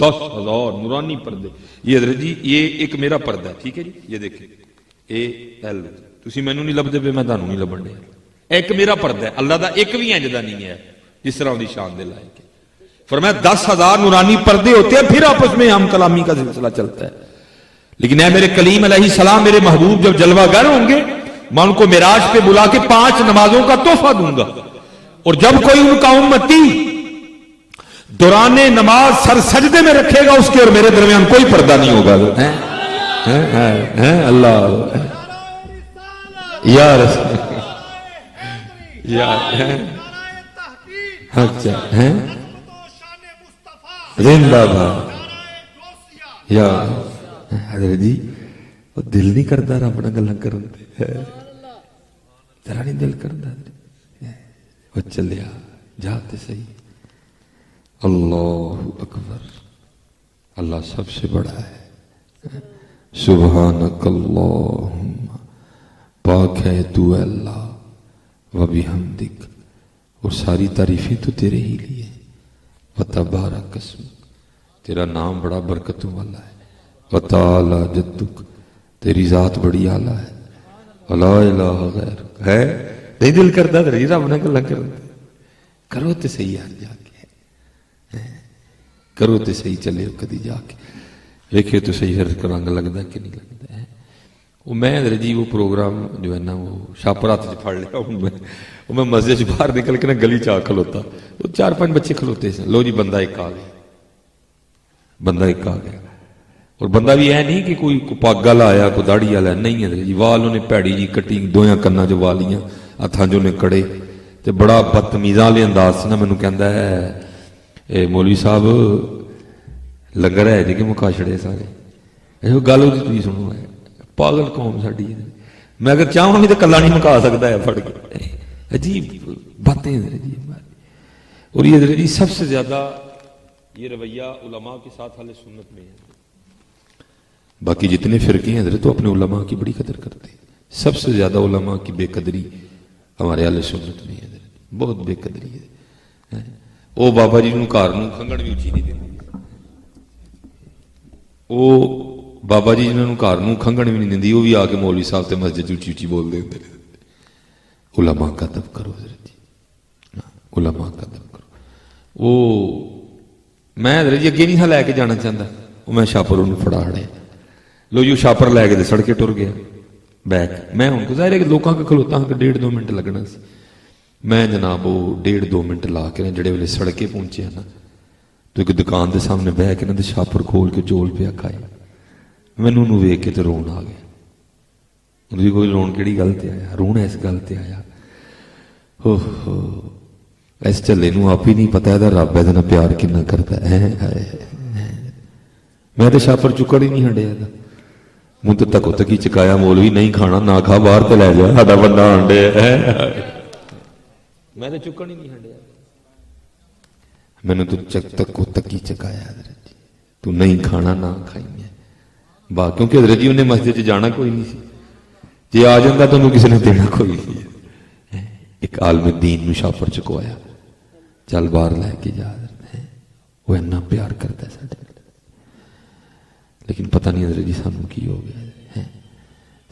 10,000 نورانی پردے. یہ حضرت جی یہ ایک میرا پردہ ہے, ٹھیک ہے جی, یہ دیکھیں AL, تسی مینوں نہیں لبدے پے, میں تانوں نہیں لبن دیا. ایک میرا پردہ ہے, اللہ دا ایک بھی انج دا نہیں ہے جس طرح دی شان دے لائق ہے. فرمایا 10,000 نورانی پردے ہوتے ہیں, پھر آپس میں ہم کلامی کا سلسلہ چلتا ہے. لیکن اے میرے کلیم علیہ السلام, میرے محبوب جب جلوہ گر ہوں گے, میں ان کو معراج پہ بلا کے 5 نمازوں کا تحفہ دوں گا. اور جب کوئی ان کا امتی دوران نماز سر سجدے میں رکھے گا, اس کے اور میرے درمیان کوئی پردہ نہیں ہوگا. اللہ یا رسول زندہ باد. یا حضرت جی وہ دل نہیں کرتا رب نال گلاں کرن تے, ذرا نہیں دل کرتا. وہ چلیا جا تے صحیح. اللہ اکبر, اللہ سب سے بڑا ہے. سبحانک اللہم, پاک ہے تو اللہ, و بحمدک, اور ساری تعریفیں تو تیرے ہی لیے. وتبارک اسمک, تیرا نام بڑا برکتوں والا ہے. وتعالی جدک, تیری ذات بڑی اعلیٰ ہے. ولا الہ غیرک, ہے نہیں دل کرتا رہی رب نہ گلاں کرن تے. کرو تے صحیح یار, جا کے کرو تے صحیح, چلے کدی جا کے ویکھے تو صحیح ہر رنگ لگتا کہ نہیں لگتا ہے. وہ میں جی وہ پروگرام جو ہے نا وہ شاپر ہاتھ چ پھڑ لیا. میں مسجد سے باہر نکل کے نا گلی چ کھلوتا, وہ 4-5 بچے کھلوتے سن. لو جی بندہ ایک آ گیا, بندہ ایک آ گیا. اور بندہ بھی ہے نہیں کہ کوئی پگ والا آیا, کوئی داڑھی والا نہیں ہے جی. وال انہیں پیڑی جی کٹی, دویاں کنا چ والیاں, ہاتھاں جو نے کڑے, تے بڑا بدتمیزاں والے انداز سے نا مینوں کہندا ہے اے مولوی صاحب لنگر ہے جی کہ مکا چھڑے سارے. یہ گل تھی سنو, ہے پاگل قوم ساڈی. میں اگر چاہوں بھی تو کلا نہیں مکا سکتا ہے پھڑ کے. عجیب باتیں جی ہماری. اور یہ جی سب سے زیادہ یہ رویہ علماء کے ساتھ اہل سنت میں ہے. باقی جتنے فرقے ہیں حضرت تو اپنے علماء کی بڑی قدر کرتے ہیں. سب سے زیادہ علماء کی بے قدری ہمارے اہل سنت میں ہے, بہت بے قدری ہے. وہ بابا جی نوں گھر نوں کھنگن بھی اچھی نہیں دیندے. وہ بابا جی جنہوں گھر نوں کھنگن بھی نہیں دیندی, وہ بھی آ کے مولوی صاحب تے مسجد اچھی اچھی بول دے. علماء کا ادب کرو حضرت جی, علماء کا ادب کرو. وہ میں حضرت جی اگے نہیں تھا لے کے جانا چاہتا, وہ میں شاپر انہوں پھڑا ہڑے. لو جی شاپر لے کے سڑکے ٹر گیا بیک. میں ہوں کہ ظاہر ہے کہ لوگوں کے کھلوتا ہوں کہ 1.5-2 منٹ لگنا سی. میں جناب وہ 1.5-2 منٹ لا کے جڑے ویلے سڑکے پہنچے نا, تو ایک دکان دے سامنے بہ کے نا شاپر کھول کے جول پیا کھائے. مینوں انہوں ویکھ کے تے رون آ گیا. انہوں کوئی رون کیڑی گل تے آیا, رون اس گل تے آیا, اس چلے نوں آپ ہی نہیں پتا ہے رب ہے پیار کنا کرتا ہے. میں تو شاپر چکڑ ہی نہیں ہڈیا, منہ تو تکو تکی چکایا. مولوی نہیں کھانا نہ کھا, باہر تو لے جا, ساڈا بندہ ہنڈے. میں تو چکن ہی نہیں ہنڈیا, میں تو تکو تکی چکایا. حضرت جی تو نہیں کھانا نہ کھائی. کیونکہ حضرت جی انہیں مسجد جانا کوئی نہیں سی, جی آ جاتا تو انہوں کسی نے دینا کوئی نہیں. ایک عالم دین نو شاپر چکوایا, چل باہر لے کے جا. وہ اتنا پیار کرتا ہے ساڈے. لیکن پتہ نہیں حضرت جی سانوں کی ہو گیا.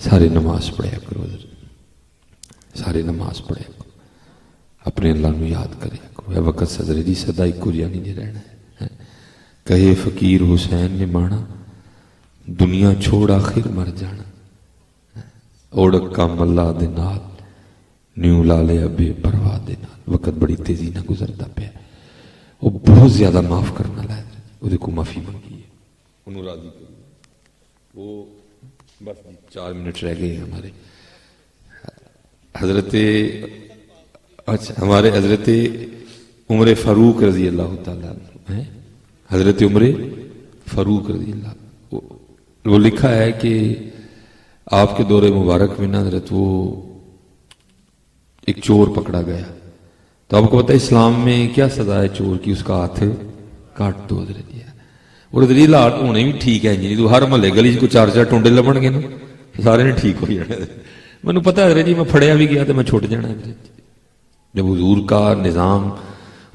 سارے نماز پڑھیا کرو حضرت, سارے نماز پڑھیا کرو, اپنے اللہ نو یاد کریا کرو. اے وقت حضرت جی سدا ایکو جہا نہیں رہنا ہے. کہے فقیر حسین نے مانا, دنیا چھوڑ آخر مر جانا. اوڑک کام اللہ دے نال, نیو لالے ابے پرواہ دے نال. وقت بڑی تیزی نہ گزرتا پیا. وہ بہت زیادہ معاف کرنا لائے, وہ کو معافی منگی ہے, انہوں راضی کری. وہ بس 4 منٹ رہ گئے ہمارے. حضرت اچھا ہمارے حضرت عمر فاروق رضی اللہ تعالیٰ عنہ, حضرت عمر فاروق رضی اللہ, وہ لکھا ہے کہ آپ کے دور مبارک میں نا حضرت وہ ایک چور پکڑا گیا. تو آپ کو پتہ ہے اسلام میں کیا سزا ہے چور کی, اس کا ہاتھ کاٹ دو. حضرت جی اور حضرت لاٹ ہونے بھی ٹھیک ہے جی, تو ہر محلے گلی کو 4 ٹونڈے لبن گے نا, سارے نے ٹھیک ہو جانا. مینوں پتہ ہے حضرت جی میں پھڑیا بھی گیا تو میں چھوٹ جانا. جب حضور کا نظام,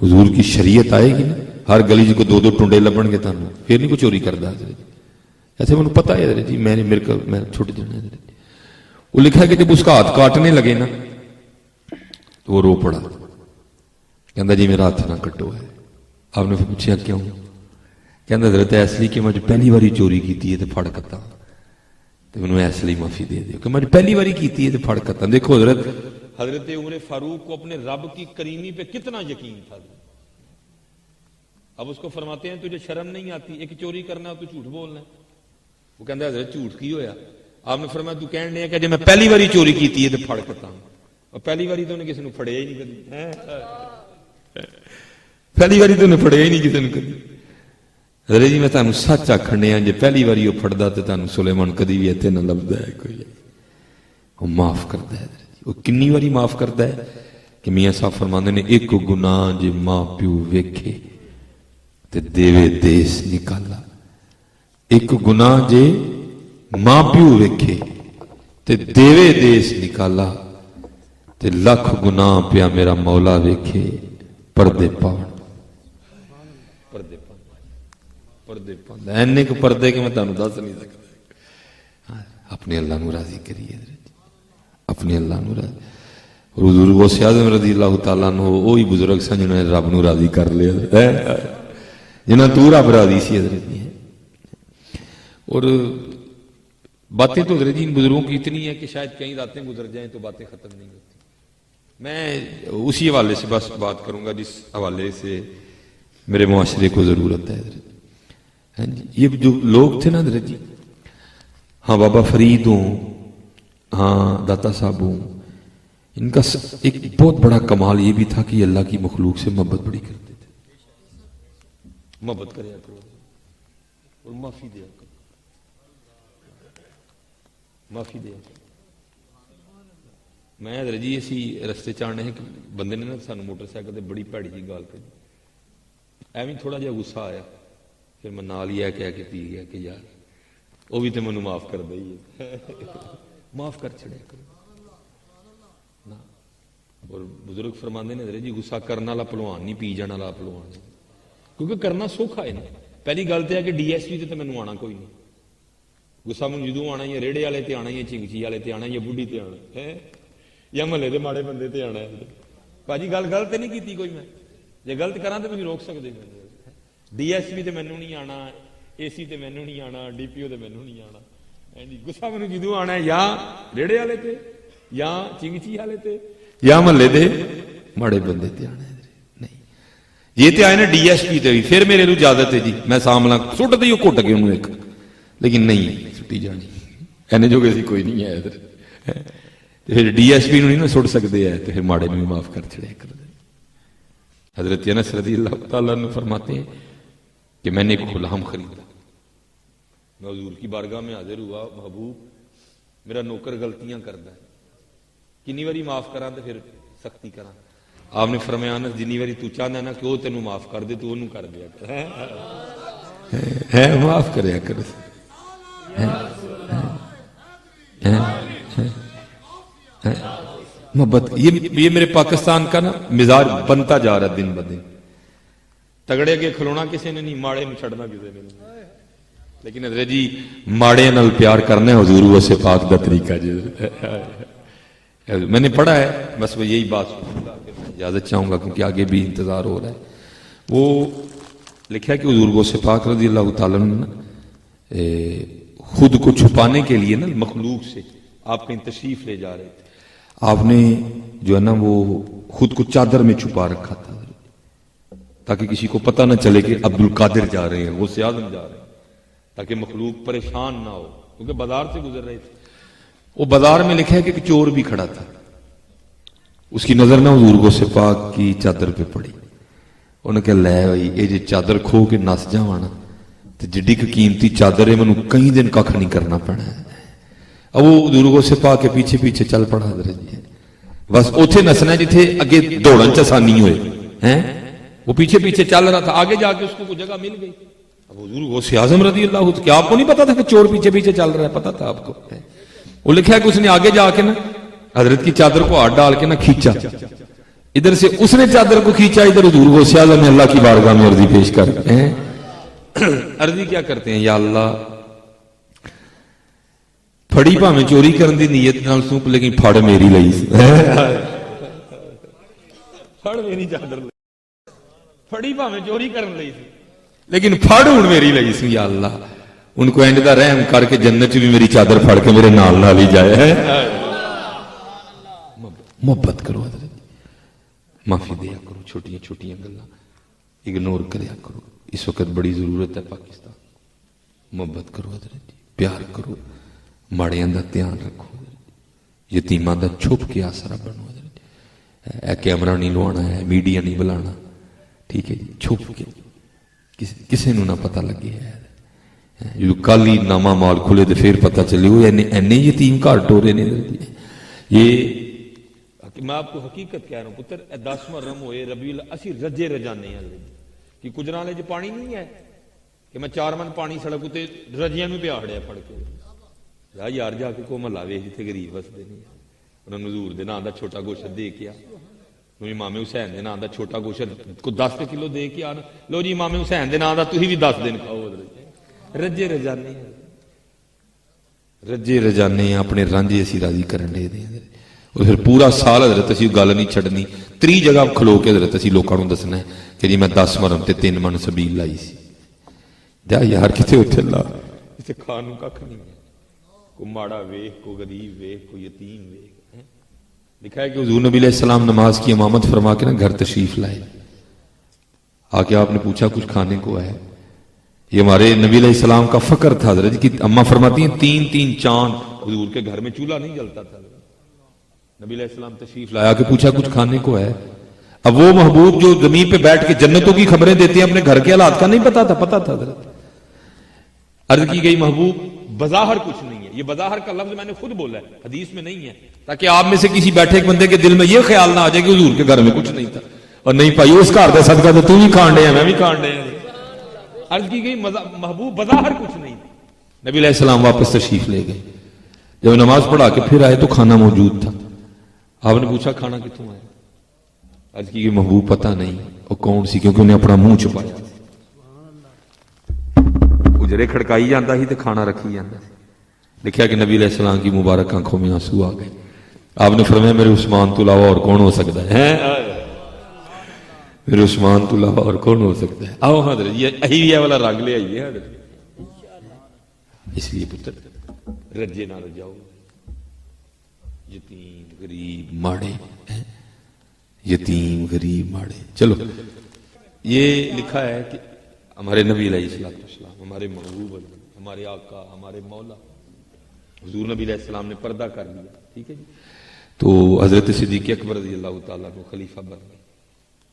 حضور کی شریعت آئے گی نا, ہر گلی کو دو دو ٹنڈے لبن گے تمہیں پھر نہیں کوئی چوری کرتا حضرت جی ایسے مجھے پتا ہے حضرت جی میں چھوٹ جانا حضرت جی وہ لکھا ہے کہ جب اس کا ہاتھ کاٹنے لگے نا تو وہ رو پڑا کہندا جی میرا ہاتھ نہ کٹو ہے آپ نے پوچھا کیوں کہندا حضرت اس لیے کہ میں پہلی باری چوری کی ہے تو پھڑ کتا تو مجھے اس لیے معافی دے دیو کہ میں پہلی باری کی ہے تو پھڑ کتا دیکھو حضرت عمر فاروق کو اپنے رب کی کریمی پہ کتنا یقین تھا اب اس کو فرماتے ہیں تجھے شرم نہیں آتی ایک چوری کرنا تو جھوٹ بولنا وہ کہندا حضرت جھوٹ کی ہویا آپ نے فرمایا تو کہن دیا کہ جب میں پہلی باری چوری کی ہے تو پھڑ کتا اور پہلی باری تو انہیں کسی نے پھڑیا ہی نہیں کبھی پہلی باری تو انہیں پھڑیا ہی نہیں کسی نے کبھی حضرت جی میں تمہیں سچ آکھنے ہاں جی پہلی باری وہ پھڑدا تو تمہیں سلیمان کدی بھی اتنے نہ لبدا ہے کوئی وہ معاف کرتا ہے وہ کنی باری معاف کرتا ہے کہ میاں صاحب فرماندے نے ایک گناہ جے ماں پیو ویکھے تے دیوے دیس نکالا ایک گناہ جے ماں پیو ویکھے تے دیوے دیس نکالا تے لکھ گناہ پیا میرا مولا ویکھے پردے پاؤ پردے پاؤں اینے کو پردے کہ میں تمہیں دس نہیں سکتا اپنے اللہ نو راضی کریے اپنے اللہ نو راضی حضور غوث اعظم رضی اللہ تعالیٰ عنہ وہی بزرگ سن جنہوں نے رب نو راضی کر لیا جنہاں تو رب راضی سی حضرت جی اور باتیں تو حضرت جی ان بزرگوں کی اتنی ہیں کہ شاید کئی راتیں گزر جائیں تو باتیں ختم نہیں ہوتی میں اسی حوالے سے بس بات کروں گا جس حوالے سے میرے معاشرے کو ضرورت ہے حضرت یہ جو لوگ تھے نا حضرت جی ہاں بابا فرید ہوں ہاں داتا صاحب ہوں ان کا ایک بہت بڑا کمال یہ بھی تھا کہ یہ اللہ کی مخلوق سے محبت بڑی کرتے تھے محبت کریا کرو اور معافی دیا کرو معافی دیا کرو میں حضرت جی اسی رستے چاہنے ہیں کہ بندے نے نا سانو موٹر سائیکل تے بڑی بھڑی جی گال کری ایویں تھوڑا جہا غصہ آیا پھر میں نال ہی کہہ کے پی گیا کہ یار وہ بھی تو مینوں معاف کر دے معاف کر چھڑے کرو اور بزرگ فرماندے نے حضرت جی غصہ کرنے والا پہلوان نہیں پی جانے والا پہلوان کیونکہ کرنا سوکھا ہے نا پہلی گل تو ہے کہ ڈی ایس پی تے مینوں آنا کوئی نہیں غصہ مینوں جدوں آنا ہی ریڑے والے تے آنا ہی چنگچی والے تے آنا یا بڈھی تے آنا ہے یا محلے دے ماڑے بندے تے آنا ہے باجی گل غلط نہیں کیتی کوئی میں جے غلط کراں تے مینوں روک سکدے ڈی ایس پی تے مینوں نہیں آنا اے سی تے مینوں نہیں آنا ڈی پی او تے مینوں نہیں آنا غصہ مینوں جدوں آنا ہے یا ریڑے والے تے یا چنگچی والے تے یا محلے دے ماڑے بندے تے آنا ہے نہیں یہ تے آئے نا ڈی ایس پی تے بھی پھر میرے نوں اجازت ہے جی میں سامنا سٹ دئی گھٹ کے انہوں ایک لیکن نہیں سٹی جانی اینے جو کہ کوئی نہیں ہے ادھر پھر ڈی ایس پی نوں نہیں نا سٹ سکتے ہیں تو پھر ماڑے نوں معاف کر چھڑے کر دے حضرت انس رضی اللہ تعالیٰ عنہ فرماتے ہیں کہ میں نے ایک غلام خریدا میں حضور کی بارگاہ میں حاضر ہوا محبوب میرا نوکر غلطیاں کرتا ہے کنی باری معاف کراں تو پھر سختی کراں آپ نے فرمایا انس جنی باری تو چاہنا نا کہ وہ تینوں معاف کر دے تو انہوں کر دیا کر ہے معاف کریا کر محبت یہ میرے پاکستان کا نا مزاج بنتا جا رہا ہے دن بدن تگڑے کے کھلونا کسی نے نہیں ماڑے میں چھڑنا کسی نے نہیں لیکن حضرت جی ماڑے نال پیار کرنا ہے حضور واسے پاک دا طریقہ جی میں نے پڑھا ہے بس میں یہی بات اجازت چاہوں گا کیونکہ آگے بھی انتظار ہو رہا ہے وہ لکھا ہے کہ حضور واسے پاک رضی اللہ تعالیٰ نے خود کو چھپانے کے لیے نا مخلوق سے آپ کہیں تشریف لے جا رہے تھے آپ نے جو ہے نا وہ خود کو چادر میں چھپا رکھا تھا تاکہ کسی کو پتہ نہ چلے کہ عبد القادر جا رہے ہیں غوث اعظم جا رہے ہیں تاکہ مخلوق پریشان نہ ہو کیونکہ بازار سے گزر رہے تھے وہ بازار میں لکھا ہے کہ ایک چور بھی کھڑا تھا اس کی نظر نہ حضور غوث پاک کی چادر پہ پڑی انہوں نے کہا لے بھائی یہ جی چادر کھو کے نس جاوانا تو جڈی کی قیمتی چادر ہے منوں کئی دن کھ نہیں کرنا پڑنا ہے اب وہ حضور غوث پاک کے پیچھے پیچھے چل پڑا حضرت جی بس اوتھے نسنا جتھے اگے دوڑن چ آسانی ہوئے ہیں وہ پیچھے پیچھے چل رہا تھا آگے جا کے اس کو کوئی جگہ مل گئی اب حضور غوث اعظم رضی اللہ عنہ کیا آپ کو نہیں پتا تھا کہ چور پیچھے پیچھے چل رہا ہے پتا تھا آپ کو وہ لکھا ہے کہ اس نے آگے جا کے نا حضرت کی چادر کو ہاتھ ڈال کے نا کھینچا ادھر سے اس نے چادر کو کھینچا, ادھر حضور غوث اعظم نے اللہ کی بارگاہ میں عرضی پیش کر عرضی کیا کرتے ہیں, یا اللہ پھڑی پاویں چوری کرن دی نیت نال سوپ, لیکن پھڑ میری لئی سی, پھڑ میری چادر لئی, پھڑی پاویں چوری کرن لئی سی لیکن پھڑ ہن میری لئی سی. یا اللہ ان کو اینڈ دا رحم کر کے جنت چ بھی میری چادر پھڑ کے میرے نال نال ہی جائے. محبت کرو حضرت, معافی دیا کرو, چھوٹیاں چھوٹیاں گلاں اگنور کریا کرو. اس وقت بڑی ضرورت ہے پاکستان. محبت کرو حضرت, پیار کرو, ماڑیاں دا دھیان رکھو, یتیماں دا چھپ کے آسرا بنو حضرت. اے کیمرہ نہیں لوانا ہے, میڈیا نہیں بلانا, ٹھیک ہے جی, چھپ کے کسے نو نہ پتہ لگے ہے. جو کل ہی نامہ مال کھلے تو پھر پتہ چلے وہ اینے یتیم گھر ٹورے نے. یہ میں آپ کو حقیقت کہہ رہا ہوں پتر, 10 محرم ہوئے ربیع اسی رجے رجانے ہیں کہ گجرالے جو پانی نہیں ہے کہ میں 4 من پانی سڑک تے رجیاں نو پیاڑیا پڑ کے. یار جا کے کو محلہ ویکھ جتھے غریب وسدے نہیں, انہوں نے حضور دے نام دا چھوٹا گوشت دے کے آ, امام حسین دے نام دا چھوٹا گوشت کو 10 کلو دے کے آنا, لو جی امام حسین دے نام دا تسی بھی 10 دن کھاؤ. رجے رجانے ہیں, رجے رجانے ہیں, اپنے رانجے اسی راضی کرن دے دیں. اور پھر پورا سال حضرت اسی گل نہیں چھڑنی, 3 جگہ کھلو کے حضرت اسی لوکاں نوں دسنا ہے کہ جی میں 10 محرم تے 3 من سبیل لائی سی. جا یار کتے اتنے لا, اتنے کھان نوں کھ نہیں ہے. کو ماڑا ویکھ, کو غریب ویکھ, کو یتیم ویکھ. لکھا ہے کہ حضور نبی علیہ السلام نماز کی امامت فرما کے نا گھر تشریف لائے. آ کے آپ نے پوچھا کچھ کھانے کو ہے؟ یہ ہمارے نبی علیہ السلام کا فخر تھا حضرت کی اماں فرماتی ہیں 3 چاند حضور کے گھر میں چولہا نہیں جلتا تھا. نبی علیہ السلام تشریف لایا کہ پوچھا کچھ کھانے کو ہے؟ اب وہ محبوب جو زمین پہ بیٹھ کے جنتوں کی خبریں دیتے ہیں اپنے گھر کے حالات کا نہیں پتا تھا. پتا تھا حضرت. عرض کی گئی محبوب بظاہر کچھ نہیں ہے. یہ بظاہر کا لفظ میں نے خود بولا ہے, حدیث میں نہیں ہے, تاکہ آپ میں سے کسی بیٹھے ایک بندے کے دل میں یہ خیال نہ آ جائے کہ حضور کے گھر میں کچھ نہیں تھا. اور نہیں پائی اس گھر کا صدقہ تو تم بھی کھان ڈے, میں بھی کھان ڈے. عرض کی گئی محبوب بظاہر کچھ نہیں. نبی علیہ السلام واپس تشریف لے گئے. جب نماز پڑھا کے پھر آئے تو کھانا موجود تھا. آپ نے پوچھا کھانا کتوں آیا؟ عرض کی گئی محبوب پتہ نہیں اور کون سی, کیونکہ انہیں اپنا منہ چھپایا. اجرے کھڑکائی جاتا ہی تو کھانا رکھی جاتا. لکھا کہ نبی علیہ السلام کی مبارک آنکھوں میں آنسو آ گئے. آپ نے فرمایا میرے عثمان تو علاوہ اور کون ہو سکتا ہے؟ میرے عثمان تو علاوہ اور کون ہو سکتا ہے؟ آؤ حضرت یہ والا رنگ لے آئیے حضرت. اس لیے پتر رجے نہ رجاؤ, یتیم غریب ماڑے, یتیم غریب ماڑے. چلو یہ لکھا ہے کہ ہمارے نبی علیہ السلام, ہمارے محبوب, ہمارے آقا, ہمارے مولا حضور نبی علیہ السلام نے پردہ کر لیا. ٹھیک ہے جی. تو حضرت صدیق اکبر رضی اللہ تعالیٰ کو خلیفہ بن گئے.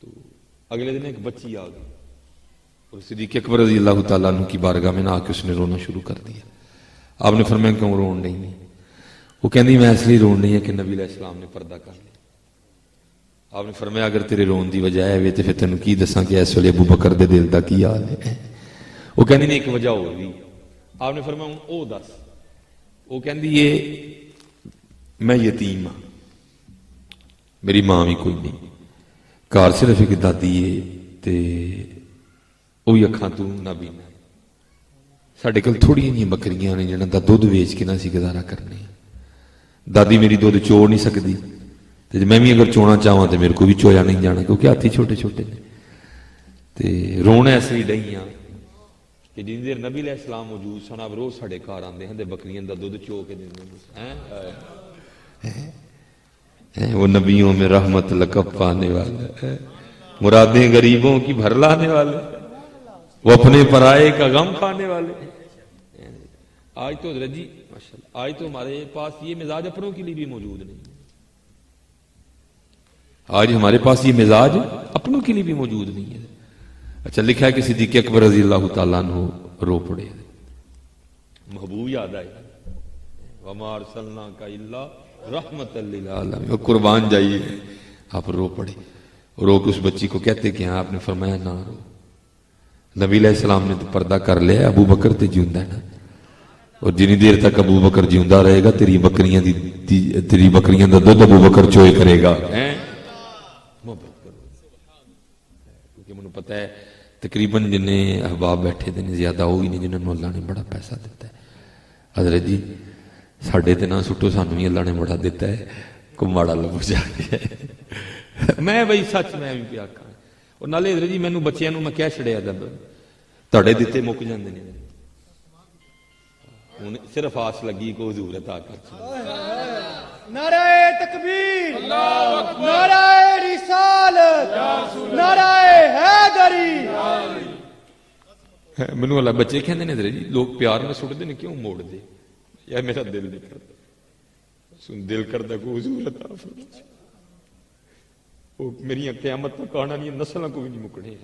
تو اگلے دن ایک بچی آ گئی اور صدیق اکبر رضی اللہ تعالیٰ عنہ کی بارگاہ میں نہ آ کے اس نے رونا شروع کر دیا. آپ نے فرمایا کیوں رون نہیں ہے؟ وہ کہندی میں اس لیے رون نہیں ہے کہ نبی علیہ السلام نے پردہ کر لیا. آپ نے فرمایا اگر تیرے رون دی وجہ ہے تو پھر تینوں کی دساں کہ اس ویلے ابو بکر دے دل دا کی حال ہے؟ وہ کہندی نہیں ایک وجہ ہو گئی. آپ نے فرمایا او دس. وہ کہندی یہ میں یتیم ہاں, میری ماں بھی کوئی نہیں, گھر صرف ایک دادی ہے تے وہی اکھاں تو نہ بینا. ساڈے کول تھوڑیاں جیاں بکریاں نے جنہاں دا دودھ ویچ کے نہ اسی گزارا کرنے. دادی میری دودھ چوڑ نہیں سکتی, تے میں بھی اگر چونا چاہواں تے میرے کو بھی چویا نہیں جانا کیونکہ ہاتھی چھوٹے چھوٹے نے. تے رونا اس لیے ڈئیاں کہ جن دیر نبی علیہ السلام موجود سن اب روز ساڈے گھر آندے ہیں تے بکریاں دا دودھ چو کے دیندے ہیں. وہ نبیوں میں رحمت لقب پانے والے, مرادیں غریبوں کی بھر لانے والے, وہ اپنے پرائے کا غم کھانے والے. آج تو رجی ماشاءاللہ, آج تو ہمارے پاس یہ مزاج اپنوں کے لیے بھی موجود نہیں. آج ہمارے پاس یہ مزاج اپنوں کے لیے بھی موجود نہیں ہے. اچھا لکھا ہے کہ صدیق اکبر رضی اللہ تعالیٰ عنہ رو پڑے. محبوب یاد آئے, وما ارسلناک الا رحمت للعالمین, قربان جائیے. آپ رو پڑے, رو کے اس بچی کو کہتے کہ ہاں. آپ نے فرمایا نہ رو, نبی علیہ السلام نے تو پردہ کر لیا, ابو بکر تے جیوندا ہے نا, اور جنی دیر تک ابو بکر جیوندا رہے گا تیری بکریاں دا دودھ ابو بکر چوئے کرے گا. محبت کیونکہ مجھے پتا ہے تقریباً جن احباب بیٹھے دے نے زیادہ وہی نہیں جنہوں نے اللہ نے بڑا پیسہ دیتا ہے. حضرت جی ساڈے تے نہ سٹو، سانوں بھی اللہ نے بڑا دیتا ہے، کو ماڑا لبو جا کے. میں بھائی سچ میں بھی پیا آکھاں. اور نالے حضرت جی مینوں بچیاں نوں میں کہہ چھڑیا تہاڈے دتے مک جاندے نے، ہن صرف آس لگی کو حضور عطا کر. نعرہ تکبیر، نعرہ رسالت، نعرہ حیدری. مینوں اللہ بچے کہندے نے حضرت جی لوگ پیار میں سٹدے نے کیوں موڑ دے؟ یا میرا دل نہیں کرتا، سن دل کرتا کو حضور عطا فرما. وہ میری قیامت تک آنا نہیں، نسلوں کو بھی نہیں مکنے،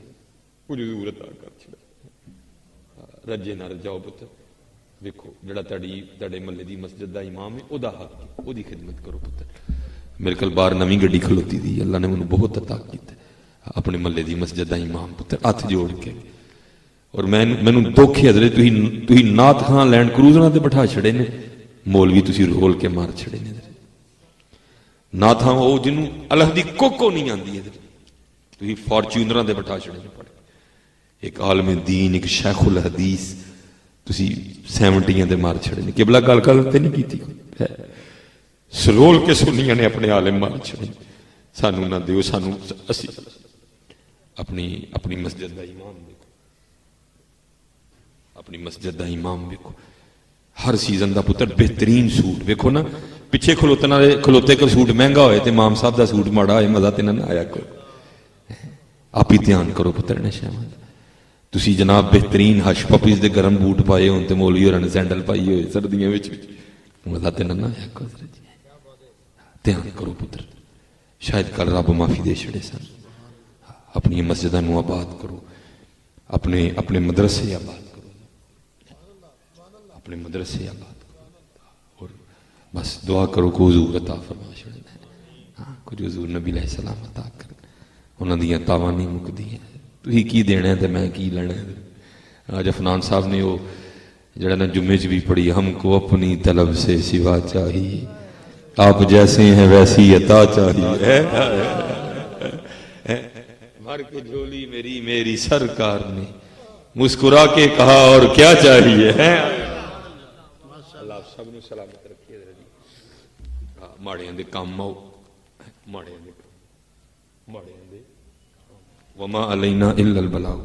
کچھ حضور عطا کر چھڑا. رجے نہ رجاؤ پتر، دیکھو جڑا تہاڈے محلے دی مسجد دا امام ہے او دا حق ہے، او دی خدمت کرو پتر. میرے کل باہر نویں گڈی کھلوتی دی، اللہ نے مینوں بہت عطا کیتا اپنے محلے دی مسجد دا امام پتر ہاتھ جوڑ کے. اور مینوں دکھ ہے حضرت تسی نعت خان لینڈ کروزراں تے بٹھا چھڑے نے، مولوی تسی رول کے مار چھڑے نے. نعت خان او جنوں اللہ دی کوکو نہیں آندی ہے، تسی فارچونراں تے بٹھا چھڑے نے. پڑھ ایک عالم دین، ایک شیخ الحدیث تسی 70 تے مار چھڑے نے. قبلہ گل تے نہیں کیتی، سرول کے سنیاں نے اپنے عالم مار چھڑے. سانو نہ دیو، سانو اسی اپنی مسجد دا امام دیکھو، اپنی مسجد دا امام دیکھو. ہر سیزن دا پتر بہترین سوٹ ویکھو نا، پیچھے کھلوتے کا سوٹ مہنگا ہوئے تے امام صاحب دا سوٹ ماڑا ہوئے، مزہ تے نہ آیا کرو. آپ ہی دھیان کرو پتر نے شہمت. تسی جناب بہترین ہش پپیز دے گرم بوٹ پائے ہون تے مولوی ہوراں نے سینڈل پائی ہوئے سردیاں وچ، مزہ تے نہ آیا کرو. دھیان کرو پتر، شاید کل رب معافی دے چھڑے سن. اپنی مسجداں نو آباد کرو، اپنے مدرسے آباد کرو، اپنے مدرسے آباد کرو. اور بس دعا کرو کو حضور عطا فرما چھڑے. ہاں کچھ حضور نبی علیہ السلام عطا کر، انہاں دیاں تاواں نہیں مکدیاں. تسی کی دینا ہے تے میں کی لینا ہے. آج افنان صاحب نے وہ جڑا نا جمعے چ بھی پڑھی، ہم کو اپنی طلب سے سوا چاہیے، آپ جیسے ہیں ویسی عطا چاہیے. بھر کے جھولی میری سرکار نے مسکرا کے کہا اور کیا چاہیے. اللہ سب نو سلامت رکھے. ماڑیاں دے کام آؤ، ماڑیاں دے وما علینا الا البلاغ.